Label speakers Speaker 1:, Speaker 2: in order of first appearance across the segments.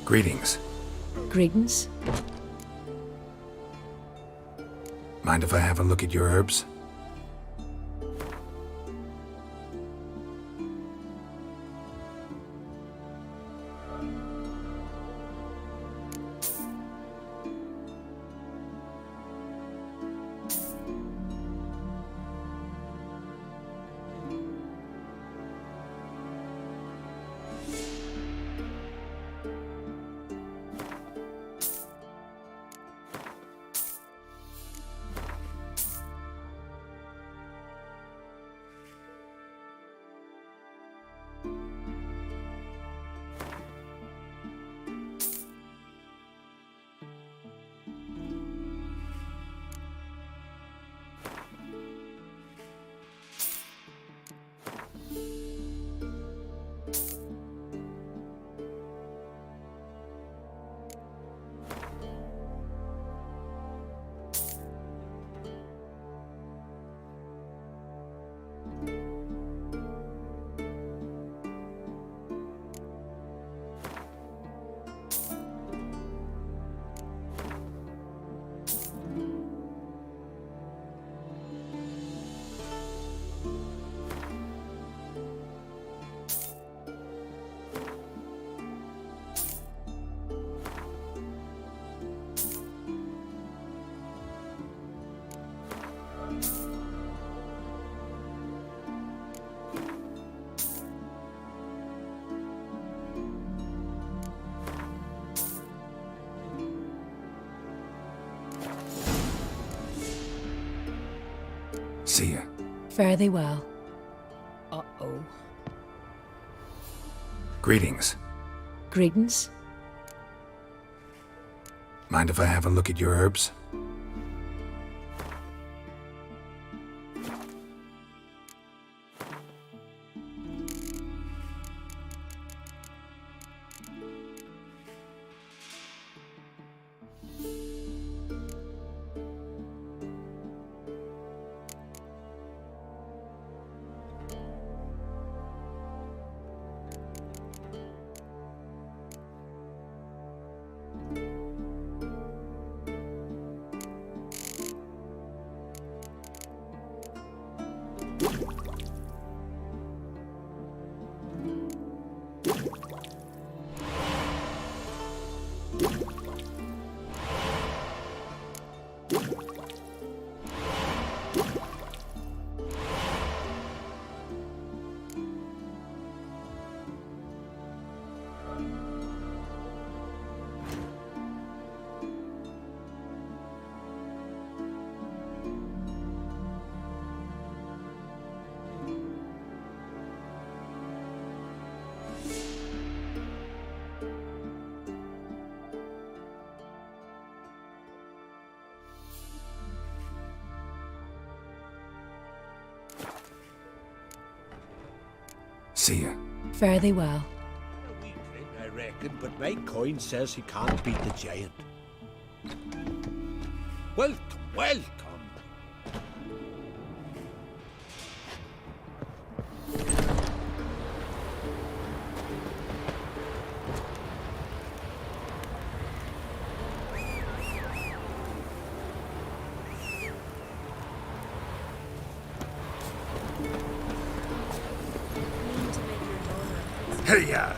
Speaker 1: Greetings.
Speaker 2: Greetings.
Speaker 1: Mind if I have a look at your herbs? See ya.
Speaker 2: Fare thee well. Uh-oh.
Speaker 1: Greetings.
Speaker 2: Greetings.
Speaker 1: Mind if I have a look at your herbs? See ya.
Speaker 2: Fare thee well.
Speaker 3: A wee drink, I reckon, but my coin says he can't beat the giant. Welcome, welcome.
Speaker 1: Hey ya!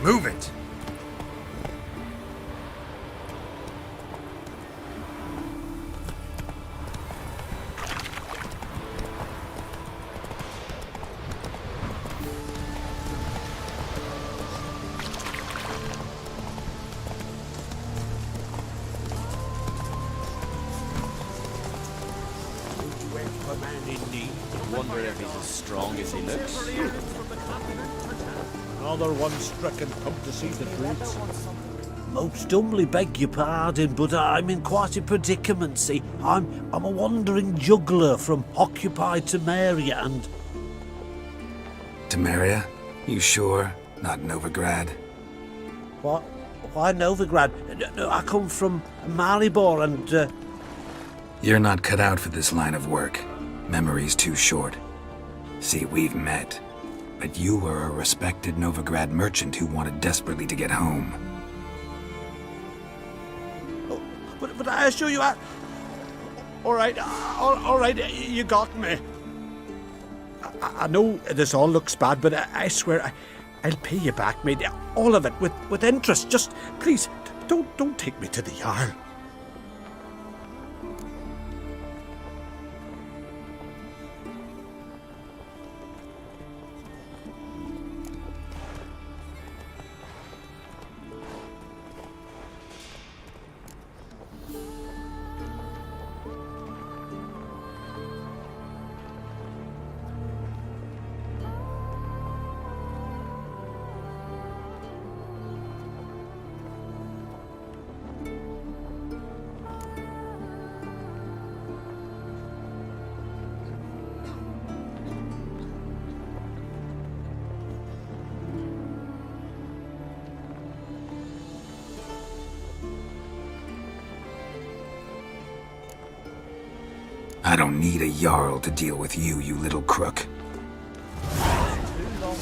Speaker 1: Move it!
Speaker 3: indeed.
Speaker 4: Wonder if he's as strong as he looks.
Speaker 3: Another one stricken come to see the fruits. Most humbly beg your pardon, but I'm in quite a predicament, see. I'm a wandering juggler from occupied Temeria and...
Speaker 1: Temeria? You sure? Not Novigrad?
Speaker 3: What? Why Novigrad? No, I come from Maribor and...
Speaker 1: You're not cut out for this line of work. Memory's too short. See, we've met. But you were a respected Novigrad merchant who wanted desperately to get home.
Speaker 3: But I assure you, all right, you got me. I know this all looks bad, but I swear I'll pay you back, mate. All of it, with interest. Just, please, don't take me to the Jarl.
Speaker 1: I don't need a Jarl to deal with you, you little crook.
Speaker 4: Too long.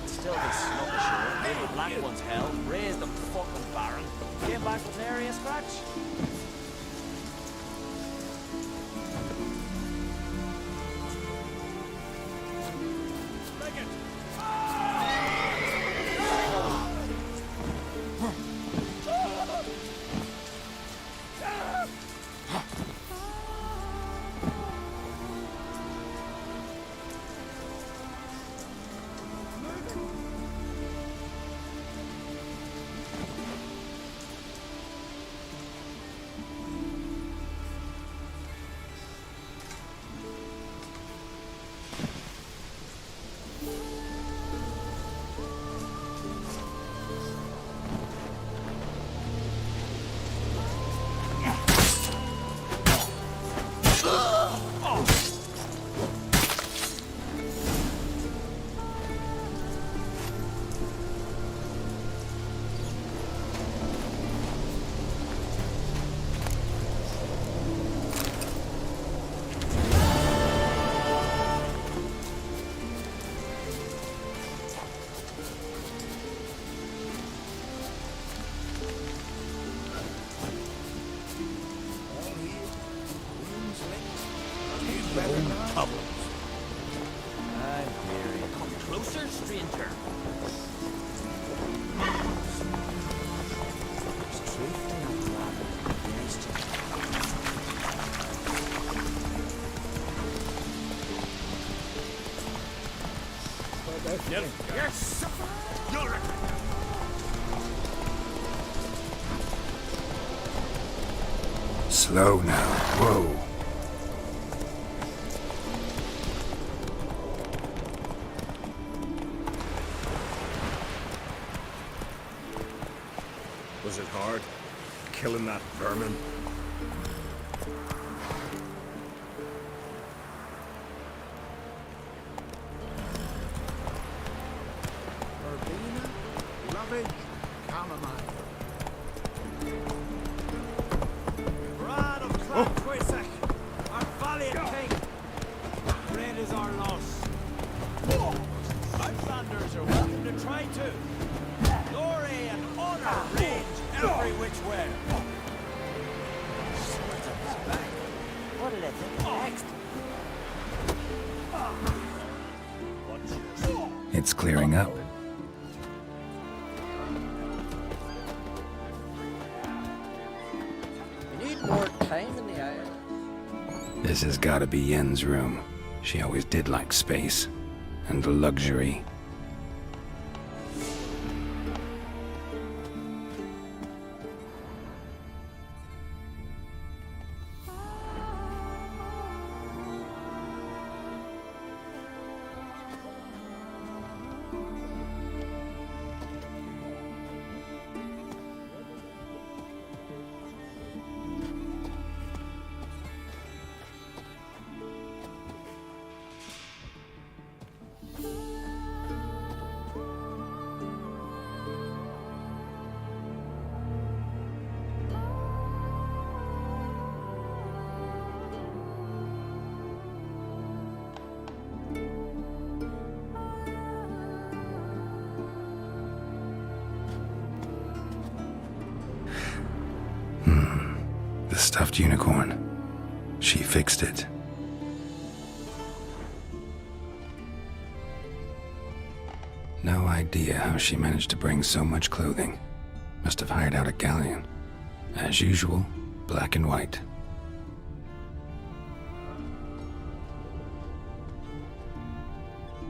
Speaker 4: Still this sluggish shore. Little black one's hell. Raised them fucking baron. Came back with an area scratch. I'm weary. Come closer, stranger. There's truth in that ladder. There's Yes! You'll
Speaker 1: Slow now. Whoa.
Speaker 5: Was it hard, killing that vermin?
Speaker 6: Verbena, lovage, chamomile.
Speaker 7: Brad of Clan Twisach, our valiant king. Red is our loss. Outlanders are welcome to try too. Glory and honor range every which way.
Speaker 4: What'll it do next?
Speaker 1: It's clearing up.
Speaker 7: We need more time in the air.
Speaker 1: This has gotta be Yen's room. She always did like space. And luxury. The stuffed unicorn. She fixed it. No idea how she managed to bring so much clothing. Must have hired out a galleon. As usual, black and white.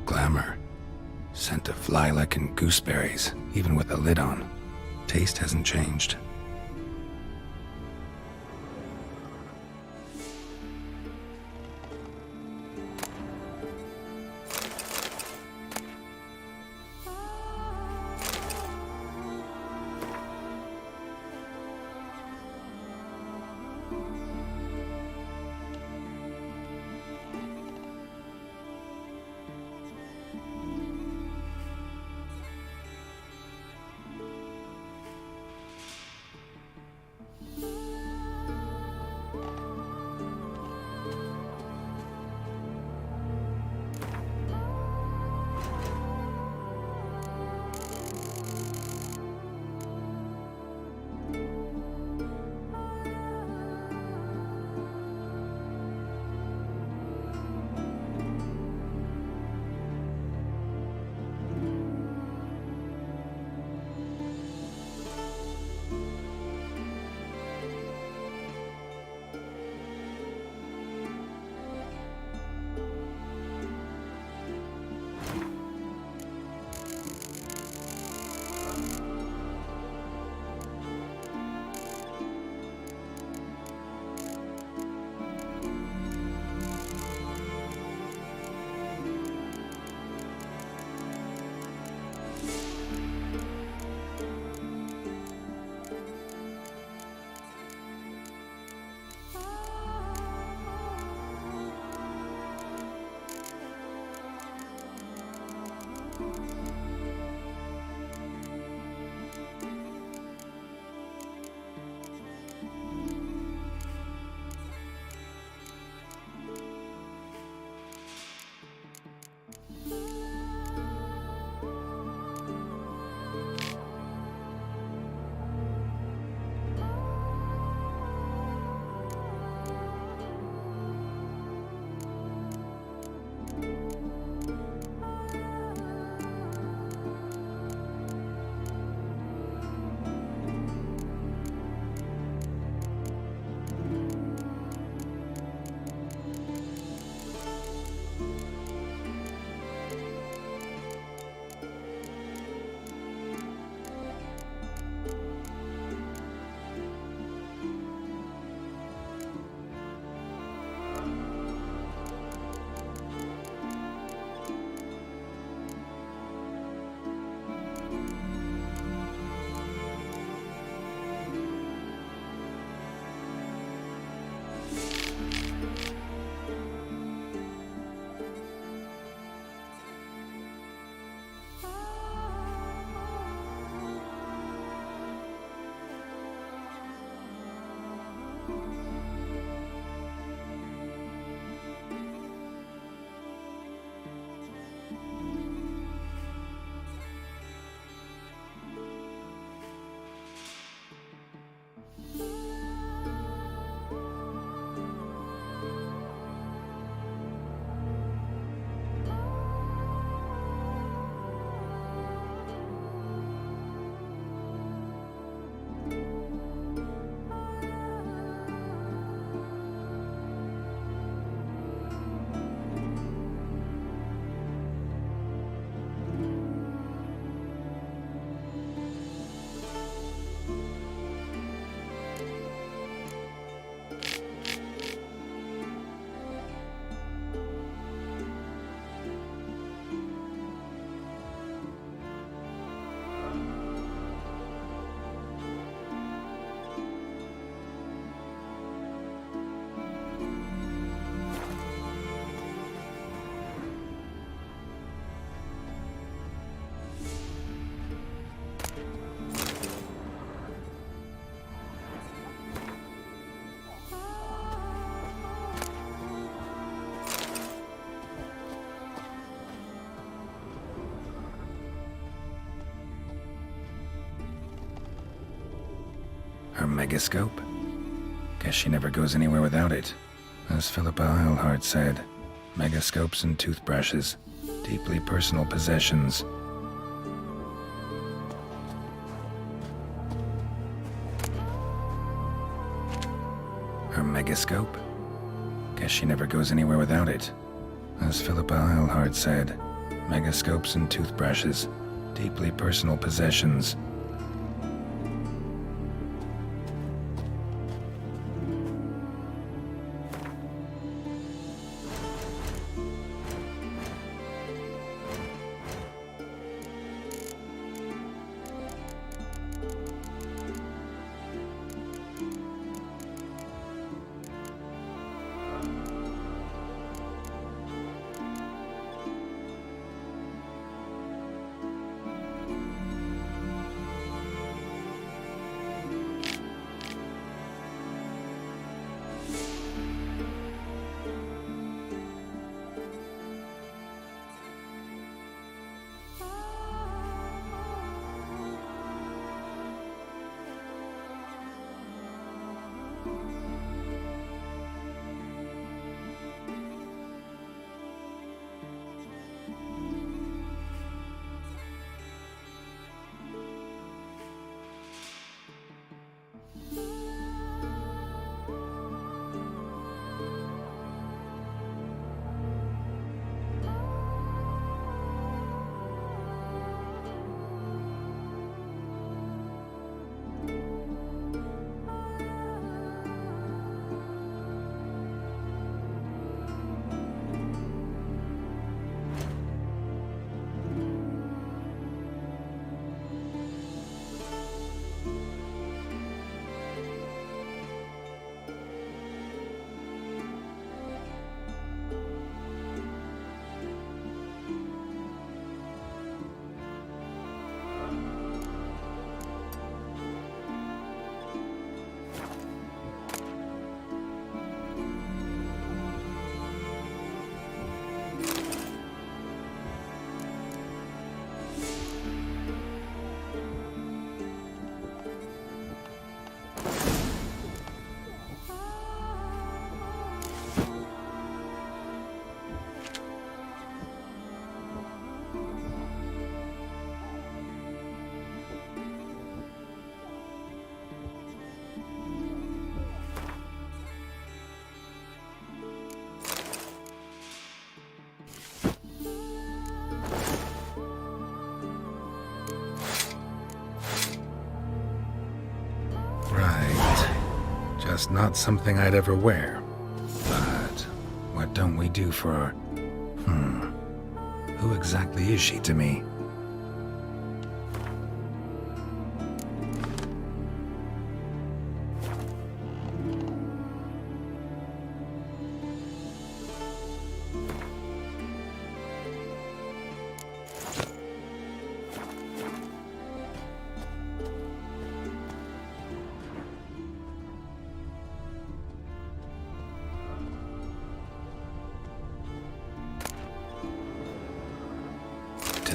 Speaker 1: Glamour. Scent of lilac and gooseberries, even with the lid on. Taste hasn't changed. Her megascope? Guess she never goes anywhere without it. As Philippa Eilhart said, megascopes and toothbrushes, deeply personal possessions. Her megascope? Guess she never goes anywhere without it. As Philippa Eilhart said, megascopes and toothbrushes, deeply personal possessions. Just not something I'd ever wear. But what don't we do for... Who exactly is she to me?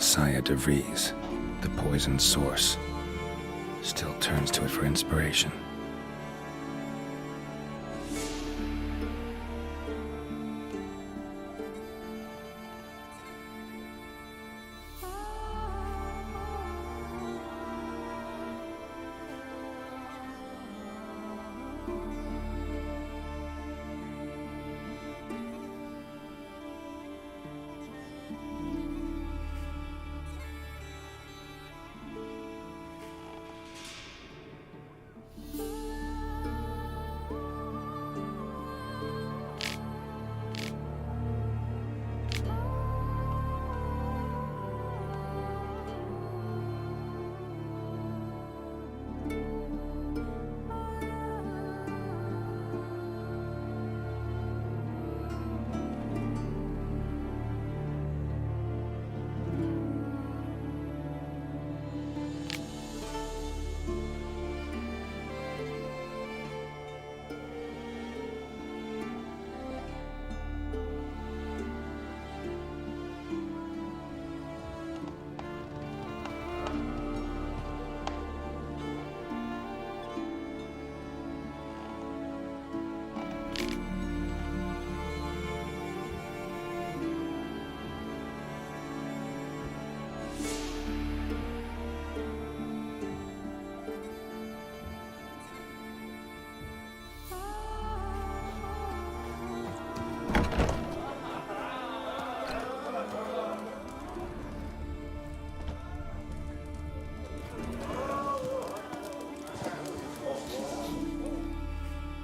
Speaker 1: Saya DeVries, the poison source, still turns to it for inspiration.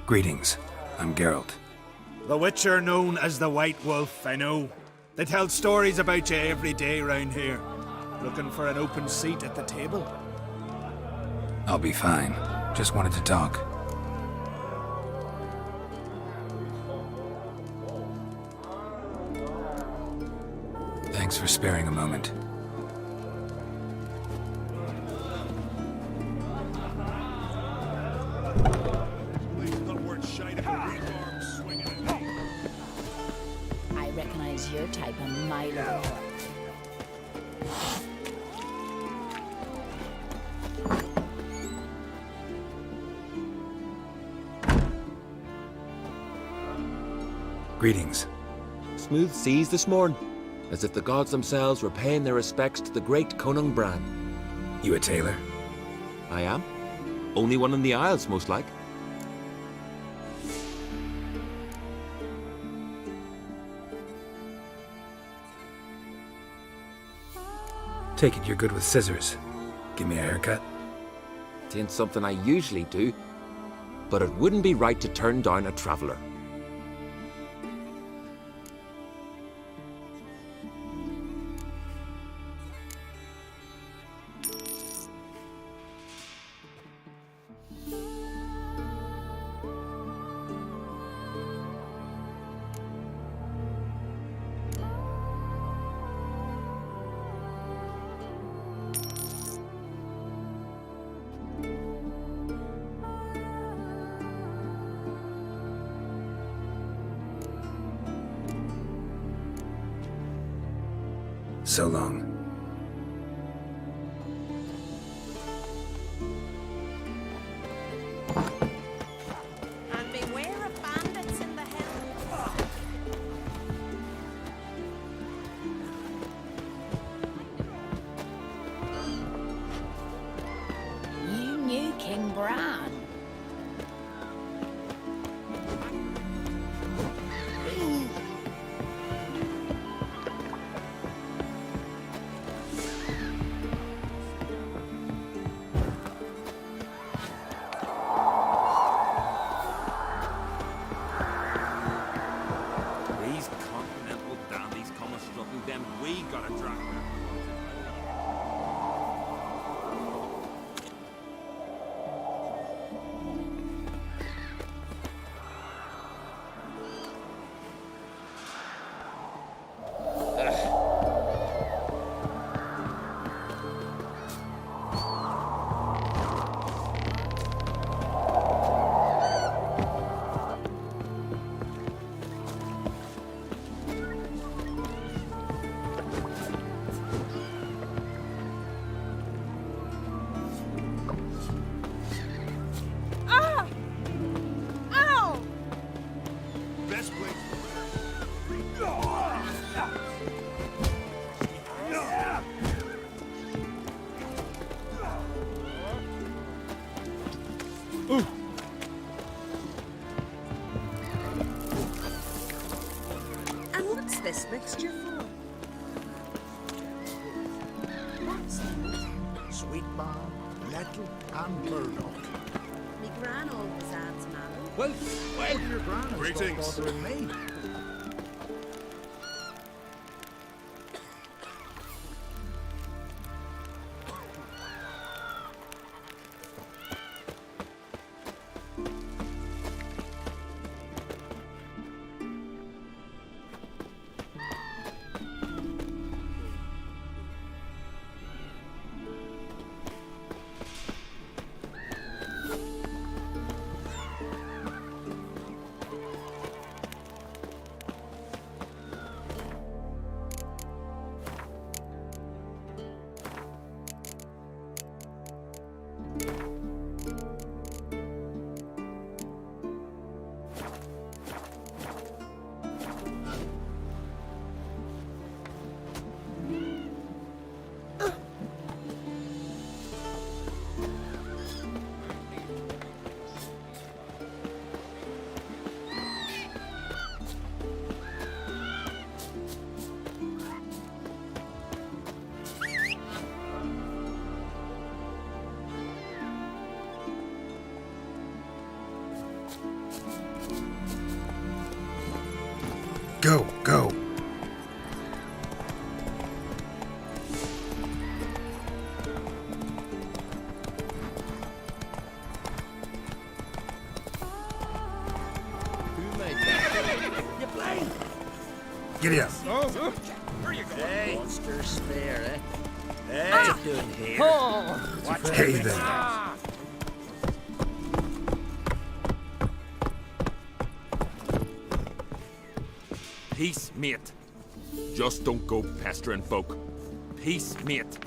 Speaker 1: Greetings. I'm Geralt.
Speaker 6: The Witcher known as the White Wolf, I know. They tell stories about you every day round here. Looking for an open seat at the table?
Speaker 1: I'll be fine. Just wanted to talk. Thanks for sparing a moment.
Speaker 8: I recognize your type a mile away.
Speaker 1: Greetings.
Speaker 9: Smooth seas this morn, as if the gods themselves were paying their respects to the great Conung Bran.
Speaker 1: You a tailor?
Speaker 9: I am. Only one in the Isles, most like.
Speaker 1: Take it you're good with scissors. Give me a haircut?
Speaker 9: It something I usually do, but it wouldn't be right to turn down a traveller.
Speaker 1: So long.
Speaker 10: And beware of bandits in the hill.
Speaker 8: You knew King Bran.
Speaker 5: These continental dandies come a strutting them. We gotta drag them.
Speaker 10: Ow!
Speaker 5: Best place.
Speaker 10: And what's this mixture for? What's
Speaker 6: Sweet balm, nettle, and burdock.
Speaker 10: me gran always adds mallow?
Speaker 6: Well, your gran has
Speaker 5: Greetings.
Speaker 6: got bothering me.
Speaker 1: Go, go.
Speaker 4: Who made that? You blind?
Speaker 1: Giddy up.
Speaker 4: Hey, monster spare, eh? Hey, what you doing here? Watch
Speaker 1: Hey
Speaker 4: it.
Speaker 1: there.
Speaker 5: Peace, mate. Just don't go pestering folk. Peace, mate.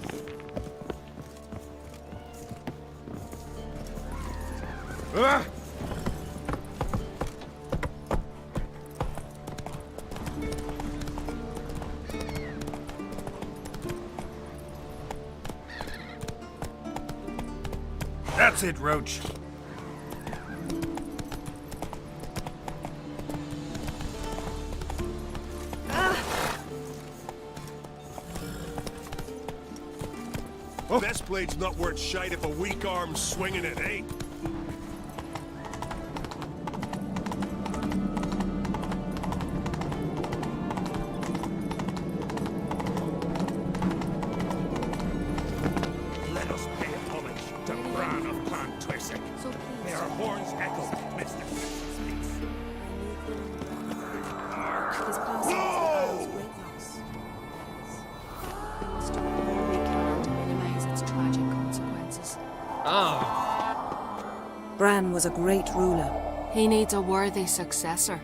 Speaker 5: Ah!
Speaker 6: That's it, Roach.
Speaker 11: Best blade's not worth shite if a weak arm's swinging it, eh?
Speaker 5: Let us pay homage to Bran of Clan Twisik.
Speaker 10: So
Speaker 5: May our horns echo, Mr. Speaks.
Speaker 10: His passing is a great loss. We must do all we can to minimize its tragic consequences.
Speaker 12: Bran was a great ruler.
Speaker 10: He needs a worthy successor.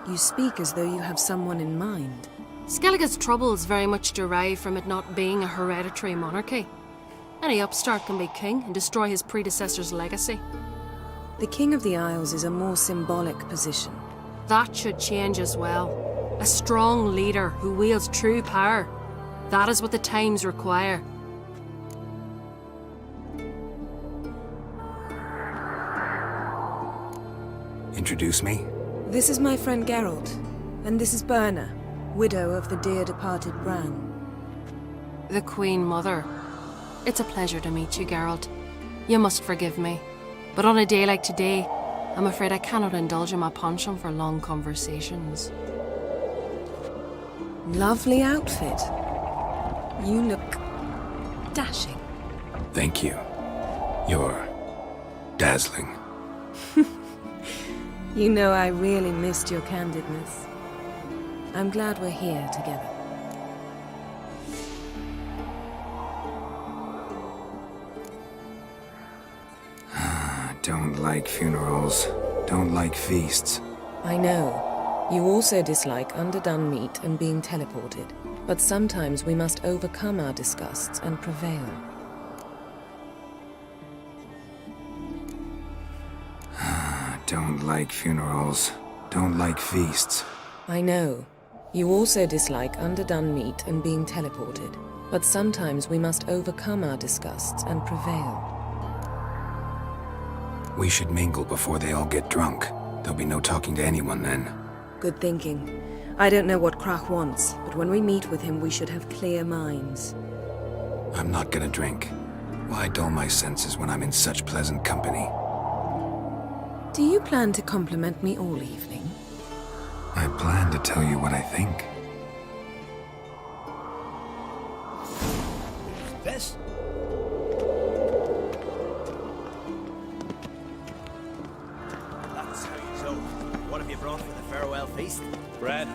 Speaker 12: You speak as though you have someone in mind.
Speaker 10: Skellige's troubles very much derive from it not being a hereditary monarchy. Any upstart can be king and destroy his predecessor's legacy.
Speaker 12: The King of the Isles is a more symbolic position.
Speaker 10: That should change as well. A strong leader who wields true power. That is what the times require.
Speaker 1: Introduce me?
Speaker 12: This is my friend Geralt, and this is Berna, widow of the dear departed Bran.
Speaker 10: The Queen Mother. It's a pleasure to meet you, Geralt. You must forgive me, but on a day like today, I'm afraid I cannot indulge in my penchant for long conversations.
Speaker 12: Lovely outfit. You look dashing.
Speaker 1: Thank you. You're dazzling.
Speaker 12: You know I really missed your candidness. I'm glad we're here together.
Speaker 1: Don't like funerals. Don't like feasts.
Speaker 12: I know. You also dislike underdone meat and being teleported. But sometimes we must overcome our disgusts and prevail.
Speaker 1: Don't like funerals. Don't like feasts.
Speaker 12: I know. You also dislike underdone meat and being teleported. But sometimes we must overcome our disgusts and prevail.
Speaker 1: We should mingle before they all get drunk. There'll be no talking to anyone then.
Speaker 12: Good thinking. I don't know what Krach wants, but when we meet with him we should have clear minds.
Speaker 1: I'm not gonna drink. Why dull my senses when I'm in such pleasant company?
Speaker 12: Do you plan to compliment me all evening?
Speaker 1: I plan to tell you what I think.
Speaker 4: This? That's how you so. What have you brought for the farewell feast? Bread.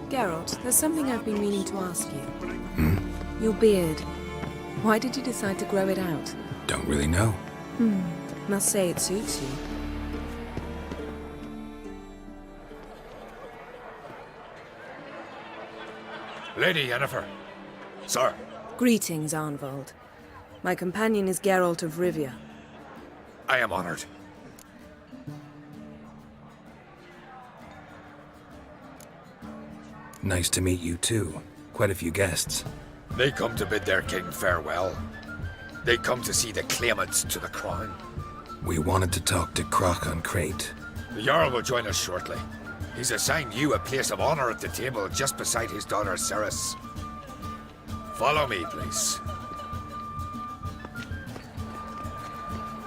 Speaker 12: Geralt, there's something I've been meaning to ask you. Your beard. Why did you decide to grow it out?
Speaker 1: Don't really know.
Speaker 12: Must say it suits you.
Speaker 11: Lady Yennefer. Sir.
Speaker 12: Greetings, Arnvald. My companion is Geralt of Rivia.
Speaker 11: I am honored.
Speaker 1: Nice to meet you too. Quite a few guests.
Speaker 11: They come to bid their king farewell. They come to see the claimants to the crown.
Speaker 1: We wanted to talk to Krach on Crate.
Speaker 11: The Jarl will join us shortly. He's assigned you a place of honor at the table just beside his daughter Ceres. Follow me, please.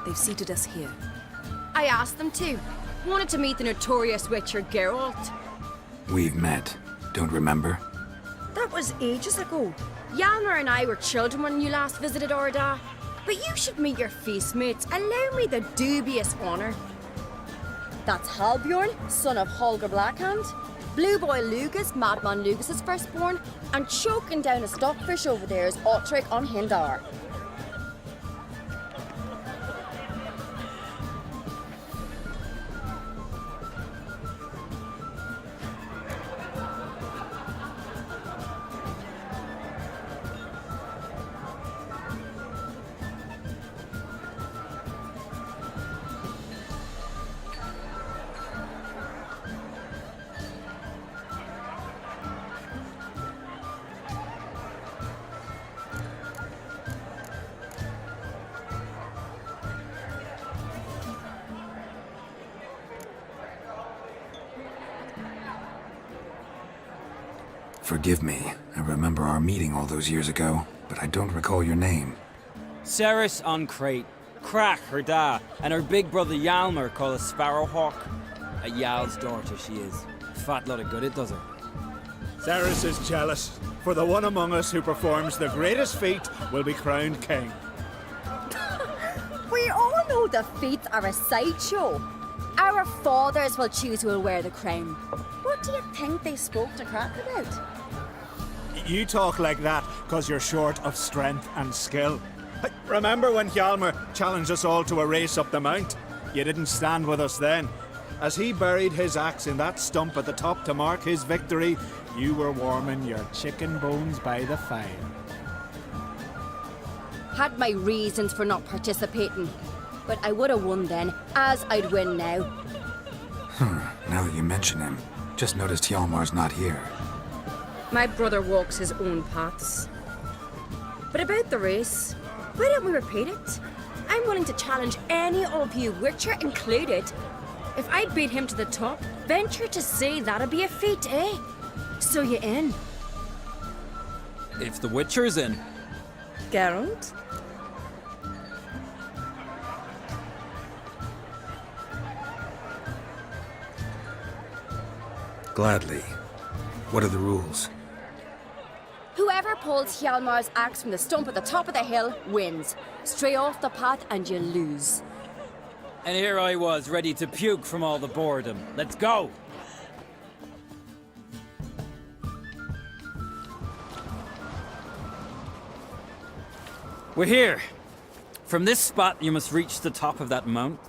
Speaker 12: They've seated us here.
Speaker 13: I asked them to. Wanted to meet the notorious Witcher Geralt.
Speaker 1: We've met. Don't remember?
Speaker 13: That was ages ago. Hjalmar and I were children when you last visited Orda. But you should meet your feast mates. Allow me the dubious honour. That's Halbjorn, son of Holger Blackhand. Blue Boy Lugas, Madman Lugas' firstborn. And choking down a stockfish over there is Otric on Hindar.
Speaker 1: Forgive me. I remember our meeting all those years ago, but I don't recall your name.
Speaker 4: Ceres on Crate, Crack her da, and her big brother Hjalmar called a Sparrowhawk. A Jarl's daughter she is. Fat lot of good it does her.
Speaker 6: Ceres is jealous, for the one among us who performs the greatest feat will be crowned king.
Speaker 13: We all know the feats are a sideshow. Our fathers will choose who will wear the crown. What do you think they spoke to Crack about?
Speaker 6: You talk like that because you're short of strength and skill. Remember when Hjalmar challenged us all to a race up the mount? You didn't stand with us then. As he buried his axe in that stump at the top to mark his victory, you were warming your chicken bones by the fire.
Speaker 13: Had my reasons for not participating. But I would have won then, as I'd win now.
Speaker 1: Now that you mention him, just noticed Hjalmar's not here.
Speaker 13: My brother walks his own paths. But about the race, why don't we repeat it? I'm willing to challenge any of you, Witcher included. If I beat him to the top, venture to say that'd be a feat, eh? So you in?
Speaker 4: If the Witcher's in.
Speaker 13: Geralt?
Speaker 1: Gladly. What are the rules?
Speaker 13: Whoever pulls Hjalmar's axe from the stump at the top of the hill wins. Stray off the path and you lose.
Speaker 4: And here I was, ready to puke from all the boredom. Let's go! We're here. From this spot, you must reach the top of that mount.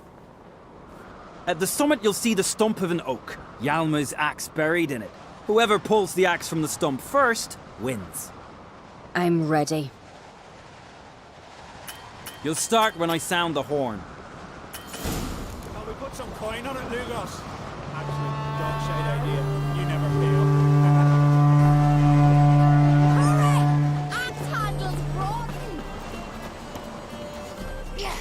Speaker 4: At the summit, you'll see the stump of an oak. Hjalmar's axe buried in it. Whoever pulls the axe from the stump first wins.
Speaker 13: I'm ready.
Speaker 4: You'll start when I sound the horn.
Speaker 6: Shall we put some coin on it, Lugos? Actually, dog shite idea. You never pay up.
Speaker 13: Hurry! Axe handle's rotten! Yeah.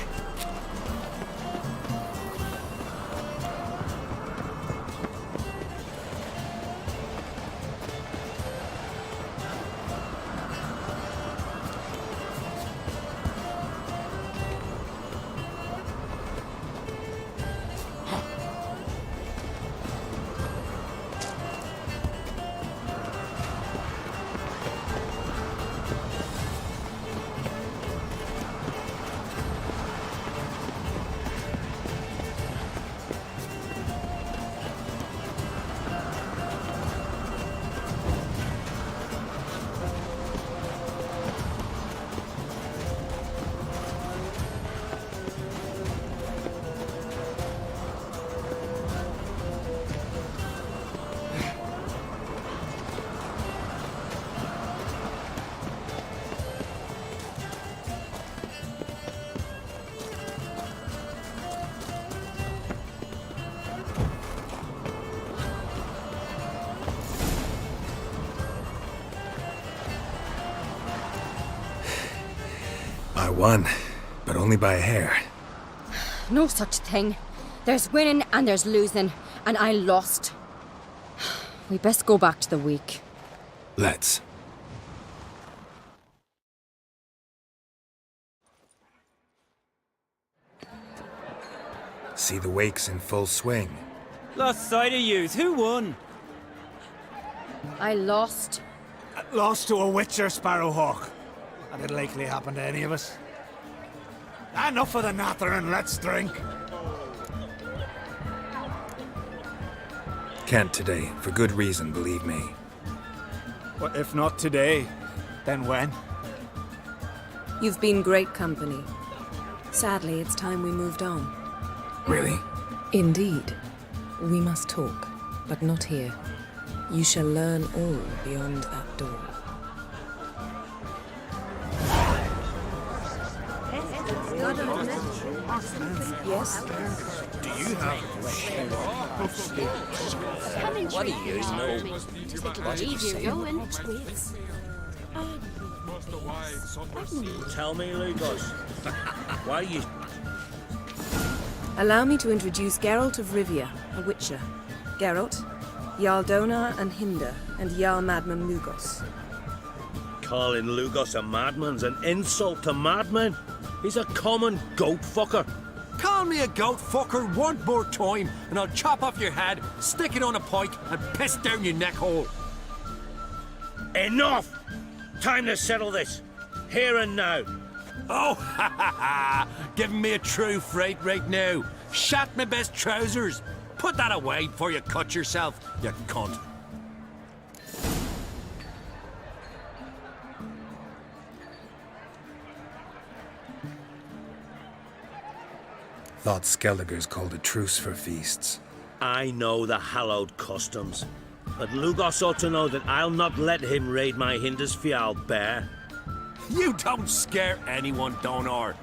Speaker 1: I won, but only by a hair.
Speaker 13: No such thing. There's winning and there's losing, and I lost. We best go back to the week.
Speaker 1: Let's. See the wakes in full swing.
Speaker 4: Lost sight of yous. Who won?
Speaker 13: I lost.
Speaker 6: Lost to a witcher, Sparrowhawk. That'd likely happen to any of us. Enough of the natter and let's drink.
Speaker 1: Can't today, for good reason, believe me.
Speaker 6: But if not today, then when?
Speaker 12: You've been great company. Sadly, it's time we moved on.
Speaker 1: Really?
Speaker 12: Indeed. We must talk, but not here. You shall learn all beyond that door. Yes?
Speaker 7: Do you have
Speaker 8: What do you know?
Speaker 7: Tell me, Lugos. Why you...
Speaker 12: Allow me to introduce Geralt of Rivia, a witcher. Geralt, Jarl Donar and Hinder, and Jarl Madman Lugos.
Speaker 7: Calling Lugos a madman's an insult to madmen. He's a common goat fucker.
Speaker 5: Call me a goat fucker one more time, and I'll chop off your head, stick it on a pike, and piss down your neck hole.
Speaker 7: Enough! Time to settle this. Here and now.
Speaker 5: Oh, ha ha ha! Giving me a true fright right now. Shat my best trousers. Put that away before you cut yourself, you cunt.
Speaker 1: Thought Skelliger's called a truce for feasts.
Speaker 7: I know the hallowed customs, but Lugos ought to know that I'll not let him raid my Hindisfial bear.
Speaker 5: You don't scare anyone, Donar.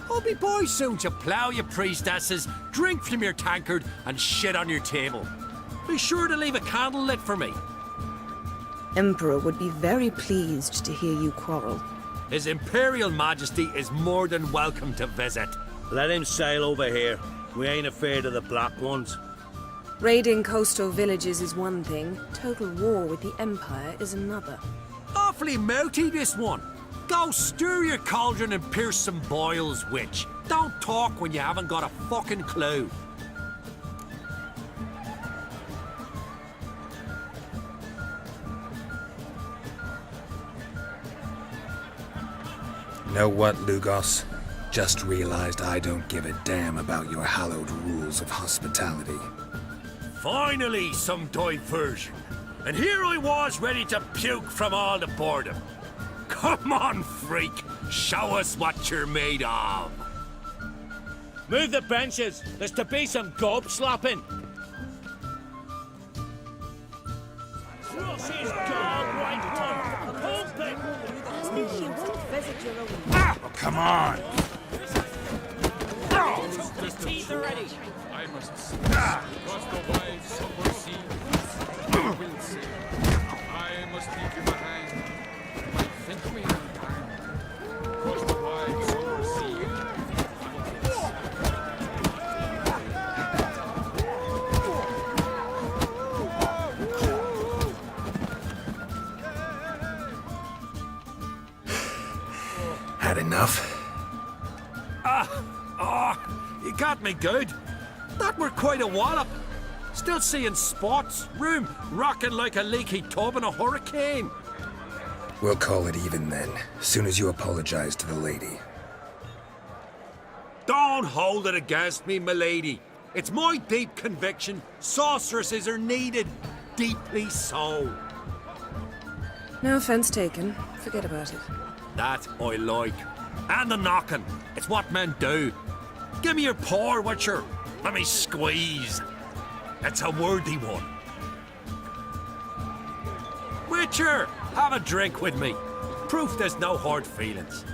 Speaker 5: I'll be boy soon to plough your priestesses, drink from your tankard, and shit on your table. Be sure to leave a candle lit for me.
Speaker 12: Emperor would be very pleased to hear you quarrel.
Speaker 5: His Imperial Majesty is more than welcome to visit.
Speaker 7: Let him sail over here. We ain't afraid of the Black Ones.
Speaker 12: Raiding coastal villages is one thing, total war with the Empire is another.
Speaker 5: Awfully mouty, this one. Go stir your cauldron and pierce some boils, witch. Don't talk when you haven't got a fucking clue.
Speaker 1: Know what, Lugos? Just realized I don't give a damn about your hallowed rules of hospitality.
Speaker 5: Finally, some diversion. And here I was ready to puke from all the boredom. Come on, freak. Show us what you're made of.
Speaker 7: Move the benches. There's to be some gob slapping.
Speaker 5: Ah, come on.
Speaker 4: Teeth already.
Speaker 11: I must cross the wide silver sea. Will say, I must leave you behind. My think me in time. Cross the wide silver sea.
Speaker 1: Had enough?
Speaker 5: You got me good. That were quite a wallop. Still seeing spots, room rocking like a leaky tub in a hurricane.
Speaker 1: We'll call it even then, soon as you apologize to the lady.
Speaker 5: Don't hold it against me, milady. It's my deep conviction sorceresses are needed. Deeply so.
Speaker 12: No offense taken. Forget about it.
Speaker 5: That I like. And the knocking. It's what men do. Give me your paw, Witcher. Let me squeeze. It's a worthy one. Witcher, have a drink with me. Proof there's no hard feelings.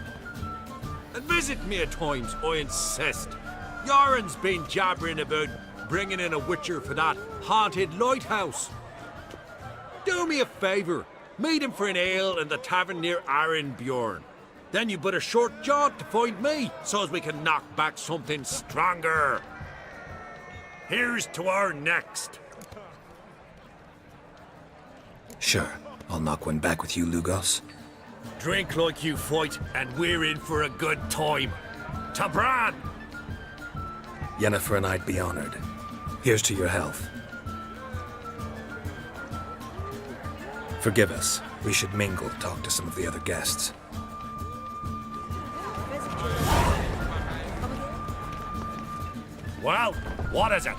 Speaker 5: And visit me at times, I insist. Yoren's been jabbering about bringing in a Witcher for that haunted lighthouse. Do me a favour. Meet him for an ale in the tavern near Arenbjorn. Then you but a short jaunt to find me, so as we can knock back something stronger. Here's to our next.
Speaker 1: Sure, I'll knock one back with you, Lugos.
Speaker 5: Drink like you fight, and we're in for a good time. Tabran!
Speaker 1: Yennefer and I'd be honored. Here's to your health. Forgive us. We should mingle, talk to some of the other guests.
Speaker 5: Well, what is it?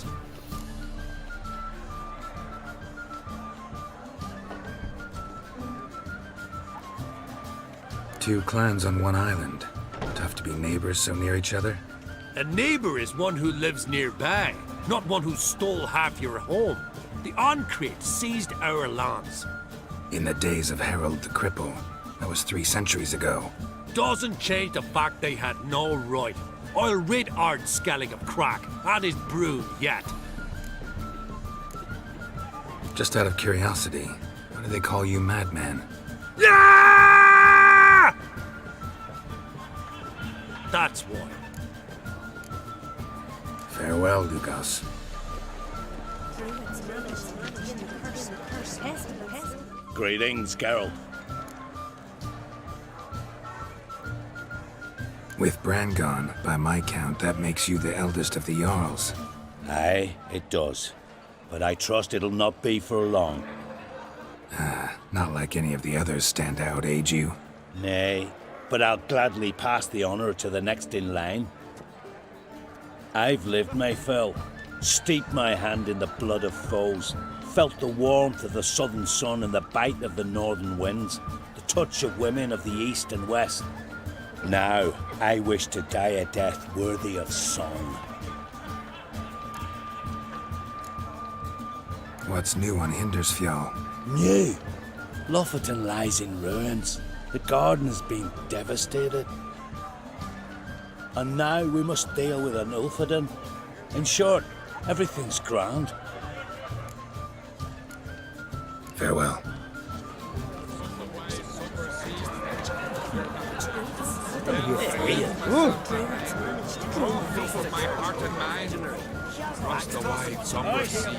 Speaker 1: Two clans on one island. Tough to be neighbors so near each other.
Speaker 5: A neighbour is one who lives nearby, not one who stole half your home. The Oncrate seized our lands.
Speaker 1: In the days of Harold the Cripple. That was 3 centuries ago.
Speaker 5: Doesn't change the fact they had no right. I'll rid Ard Skellig of crack and his brood yet.
Speaker 1: Just out of curiosity, why do they call you Madman?
Speaker 5: Yeah! That's why.
Speaker 1: Farewell, Lugos.
Speaker 7: Greetings, Geralt.
Speaker 1: With Bran gone, by my count, that makes you the eldest of the Jarls.
Speaker 7: Aye, it does. But I trust it'll not be for long.
Speaker 1: Not like any of the others stand out, age you?
Speaker 7: Nay, but I'll gladly pass the honour to the next in line. I've lived my fill, steeped my hand in the blood of foes, felt the warmth of the southern sun and the bite of the northern winds, the touch of women of the east and west. Now, I wish to die a death worthy of song.
Speaker 1: What's new on Hindersfjall?
Speaker 7: New. Lofferton lies in ruins. The garden has been devastated. And now we must deal with an Ulfheden. In short, everything's grand.
Speaker 1: Farewell.
Speaker 11: For my heart and mind, across the wide somber sea.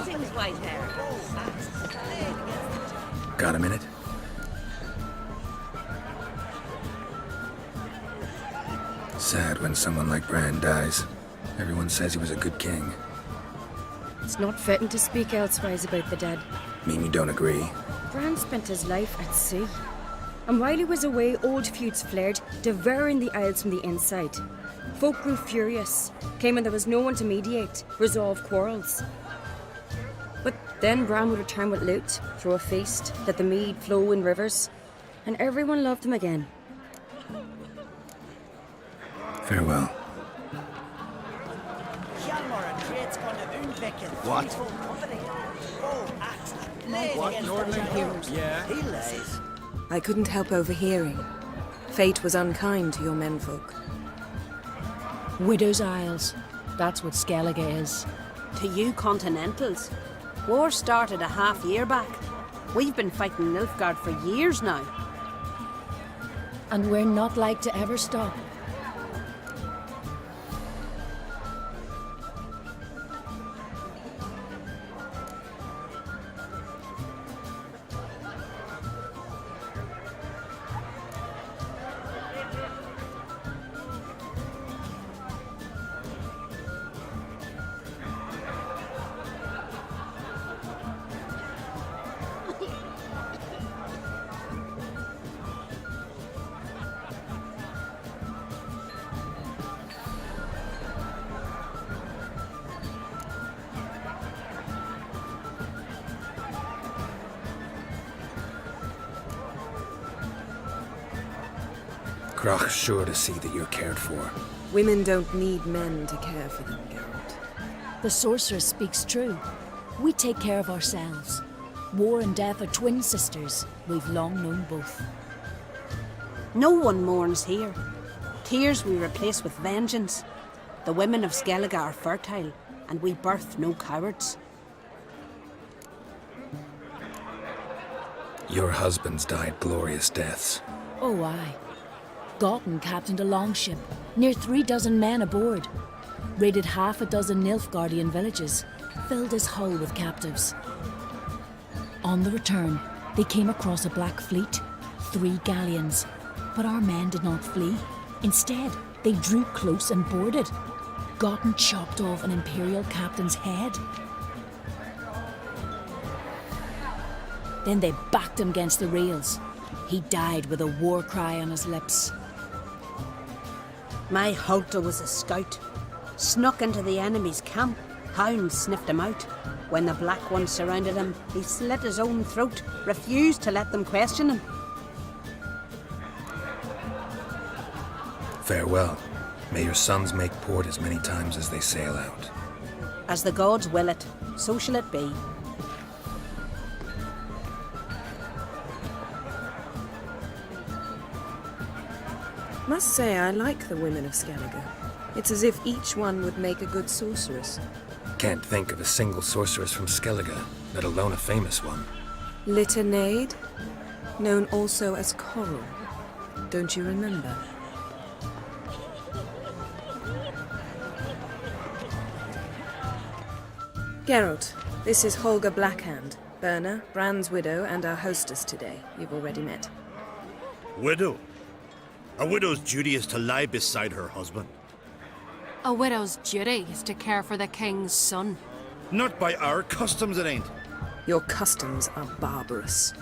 Speaker 8: Greetings, white hair.
Speaker 1: Got a minute? Sad when someone like Bran dies. Everyone says he was a good king.
Speaker 13: It's not fitting to speak elsewise about the dead.
Speaker 1: Mean you don't agree?
Speaker 13: Bran spent his life at sea. And while he was away, old feuds flared, devouring the Isles from the inside. Folk grew furious, claiming there was no one to mediate, resolve quarrels. But then Bran would return with loot, throw a feast, let the mead flow in rivers, and everyone loved him again.
Speaker 1: Farewell.
Speaker 3: What?
Speaker 11: What, Nordling? Yeah.
Speaker 12: I couldn't help overhearing. Fate was unkind to your menfolk.
Speaker 2: Widow's Isles. That's what Skellige is.
Speaker 8: To you Continentals. War started a half year back. We've been fighting Nilfgaard for years now.
Speaker 2: And we're not like to ever stop.
Speaker 1: Crach's sure to see that you're cared for.
Speaker 12: Women don't need men to care for them, Geralt.
Speaker 2: The sorceress speaks true. We take care of ourselves. War and death are twin sisters. We've long known both.
Speaker 8: No one mourns here. Tears we replace with vengeance. The women of Skellige are fertile, and we birth no cowards.
Speaker 1: Your husbands died glorious deaths.
Speaker 2: Oh, aye. Galton captained a longship, near 36 men aboard. Raided half a dozen Nilfgaardian villages, filled his hull with captives. On the return, they came across a black fleet, 3 galleons. But our men did not flee. Instead, they drew close and boarded. forgotten chopped off an Imperial captain's head. Then they backed him against the rails. He died with a war cry on his lips.
Speaker 8: My halter was a scout. Snuck into the enemy's camp. Hounds sniffed him out. When the Black Ones surrounded him, he slit his own throat, refused to let them question him.
Speaker 1: Farewell. May your sons make port as many times as they sail out.
Speaker 8: As the gods will it, so shall it be.
Speaker 12: Must say I like the women of Skellige. It's as if each one would make a good sorceress.
Speaker 1: Can't think of a single sorceress from Skellige, let alone a famous one.
Speaker 12: Litternaid, known also as Coral. Don't you remember? Geralt, this is Holger Blackhand, Berna, Bran's widow, and our hostess today. You've already met.
Speaker 14: Widow? A widow's duty is to lie beside her husband.
Speaker 10: A widow's duty is to care for the king's son.
Speaker 14: Not by our customs, it ain't.
Speaker 12: Your customs are barbarous.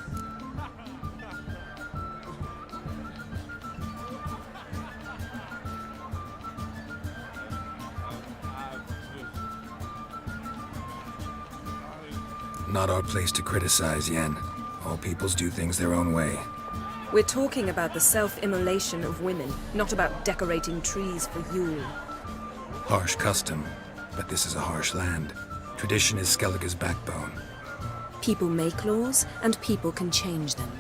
Speaker 1: Not our place to criticize, Yen. All peoples do things their own way.
Speaker 12: We're talking about the self-immolation of women, not about decorating trees for Yule.
Speaker 1: Harsh custom, but this is a harsh land. Tradition is Skellige's backbone.
Speaker 12: People make laws, and people can change them.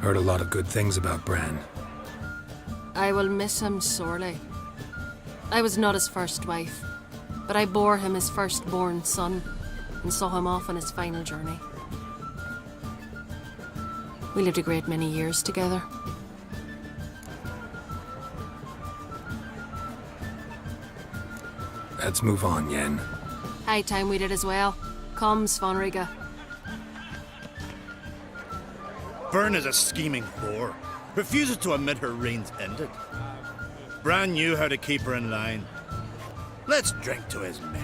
Speaker 1: Heard a lot of good things about Bran.
Speaker 10: I will miss him sorely. I was not his first wife, but I bore him his firstborn son and saw him off on his final journey. We lived a great many years together.
Speaker 1: Let's move on, Yen.
Speaker 10: High time we did as well. Come, Svanriga.
Speaker 14: Bern is a scheming whore. Refuses to admit her reign's ended. Bran knew how to keep her in line. Let's drink to his memory.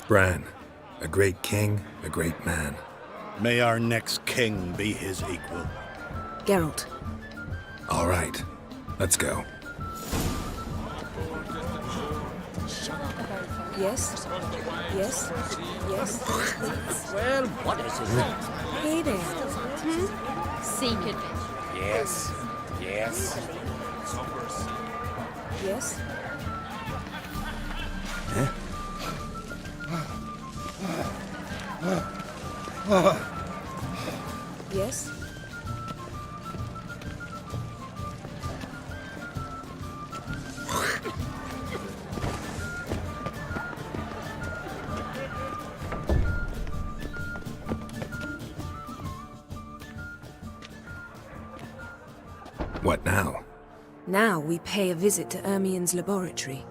Speaker 1: Bran, a great king, a great man.
Speaker 14: May our next king be his equal.
Speaker 12: Geralt.
Speaker 1: All right, let's go.
Speaker 12: Yes? Yes? Yes?
Speaker 13: Well, what is it?
Speaker 12: Hey there.
Speaker 13: Secret.
Speaker 7: Yes. Yes.
Speaker 12: Yes? Yes?
Speaker 1: What now?
Speaker 12: Now we pay a visit to Ermien's laboratory.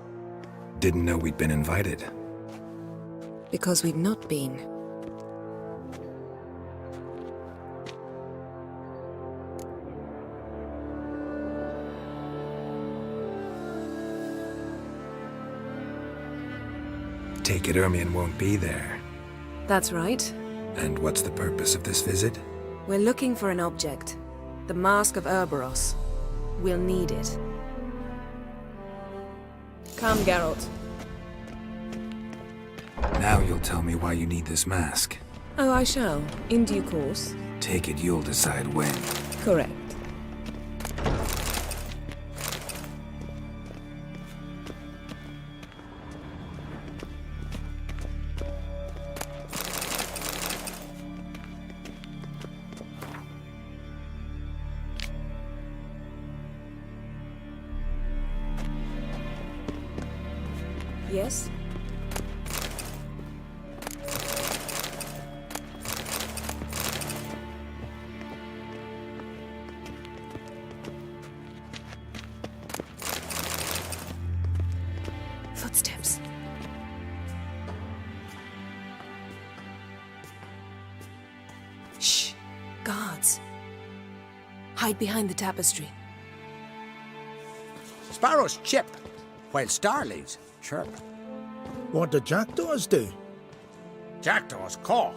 Speaker 1: Didn't know we'd been invited.
Speaker 12: Because we've not been.
Speaker 1: Take it Ermien won't be there.
Speaker 12: That's right.
Speaker 1: And what's the purpose of this visit?
Speaker 12: We're looking for an object. The Mask of Urboros. We'll need it. Come, Geralt.
Speaker 1: Now you'll tell me why you need this mask.
Speaker 12: Oh, I shall. In due course.
Speaker 1: Take it you'll decide when.
Speaker 12: Correct. Yes? Hide behind the tapestry.
Speaker 3: Sparrows chip, while starlings chirp.
Speaker 15: What do jackdaws do?
Speaker 3: Jackdaws caw.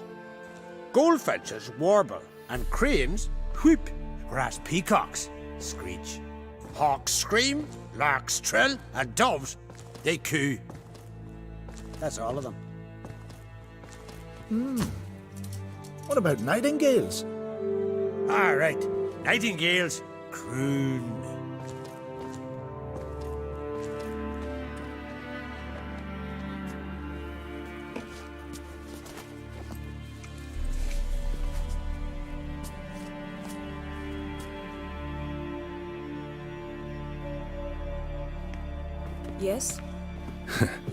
Speaker 3: Goldfinches warble, and cranes whoop, whereas peacocks screech. Hawks scream, larks trill, and doves, they coo. That's all of them.
Speaker 15: What about nightingales?
Speaker 3: All right, nightingales croon.
Speaker 12: Yes?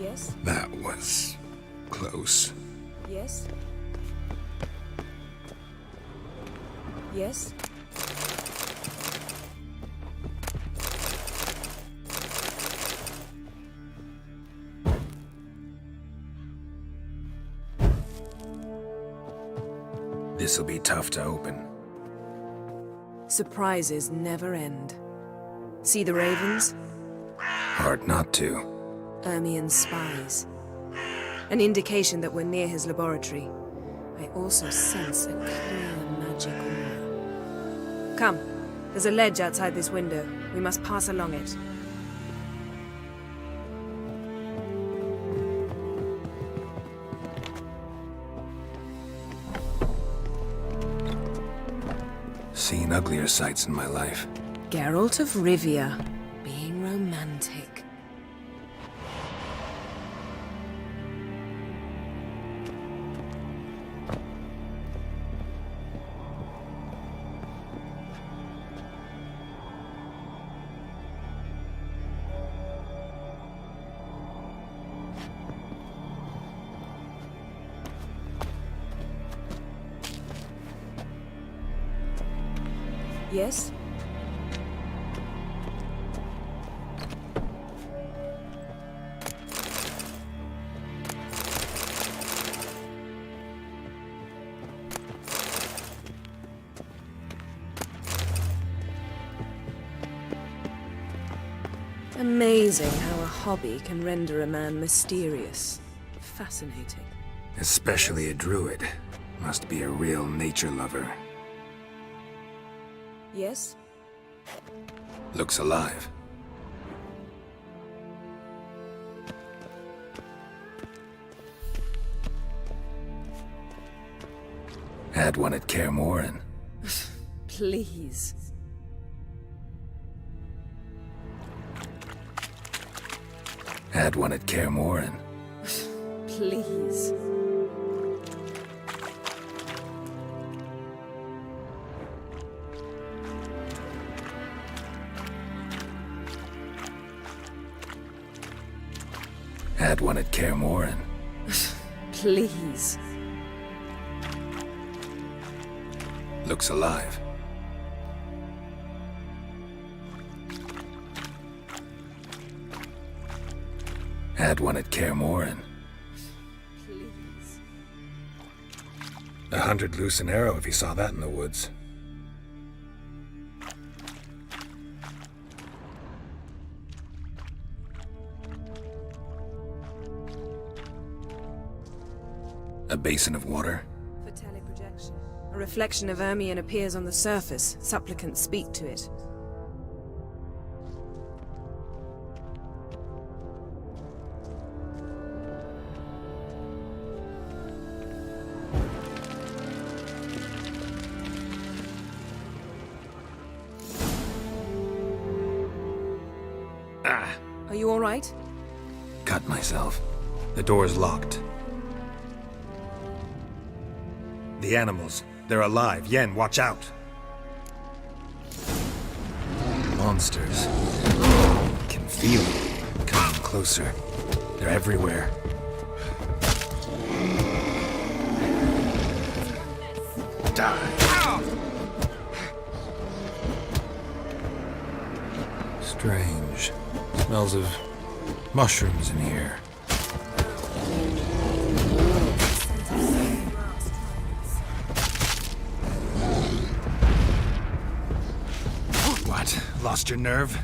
Speaker 12: Yes?
Speaker 1: That was close.
Speaker 12: Yes? Yes?
Speaker 1: This'll be tough to open.
Speaker 12: Surprises never end. See the ravens?
Speaker 1: Hard not to.
Speaker 12: Ermien's spies. An indication that we're near his laboratory. I also sense a clear magic aura. Come, there's a ledge outside this window. We must pass along it.
Speaker 1: Seen uglier sights in my life.
Speaker 12: Geralt of Rivia, being romantic. Yes? Amazing how a hobby can render a man mysterious. Fascinating.
Speaker 1: Especially a druid. Must be a real nature lover.
Speaker 12: Yes?
Speaker 1: Looks alive. Had one at Kaer Morhen.
Speaker 12: Please.
Speaker 1: Had one at Kaer Morhen.
Speaker 12: Please.
Speaker 1: Had one at Kaer Morhen.
Speaker 12: Please.
Speaker 1: Looks alive. Had one at Kaer Morhen.
Speaker 12: Please.
Speaker 1: 100 loose an arrow if he saw that in the woods. A basin of water.
Speaker 12: For teleprojection. A reflection of Ermien appears on the surface. Supplicants speak to it.
Speaker 1: Ah!
Speaker 12: Are you all right?
Speaker 1: Cut myself. The door's locked. The animals. They're alive. Yen, watch out. Monsters. Can feel them. Coming closer. They're everywhere. Die. Strange. Smells of mushrooms in here. Lost your nerve?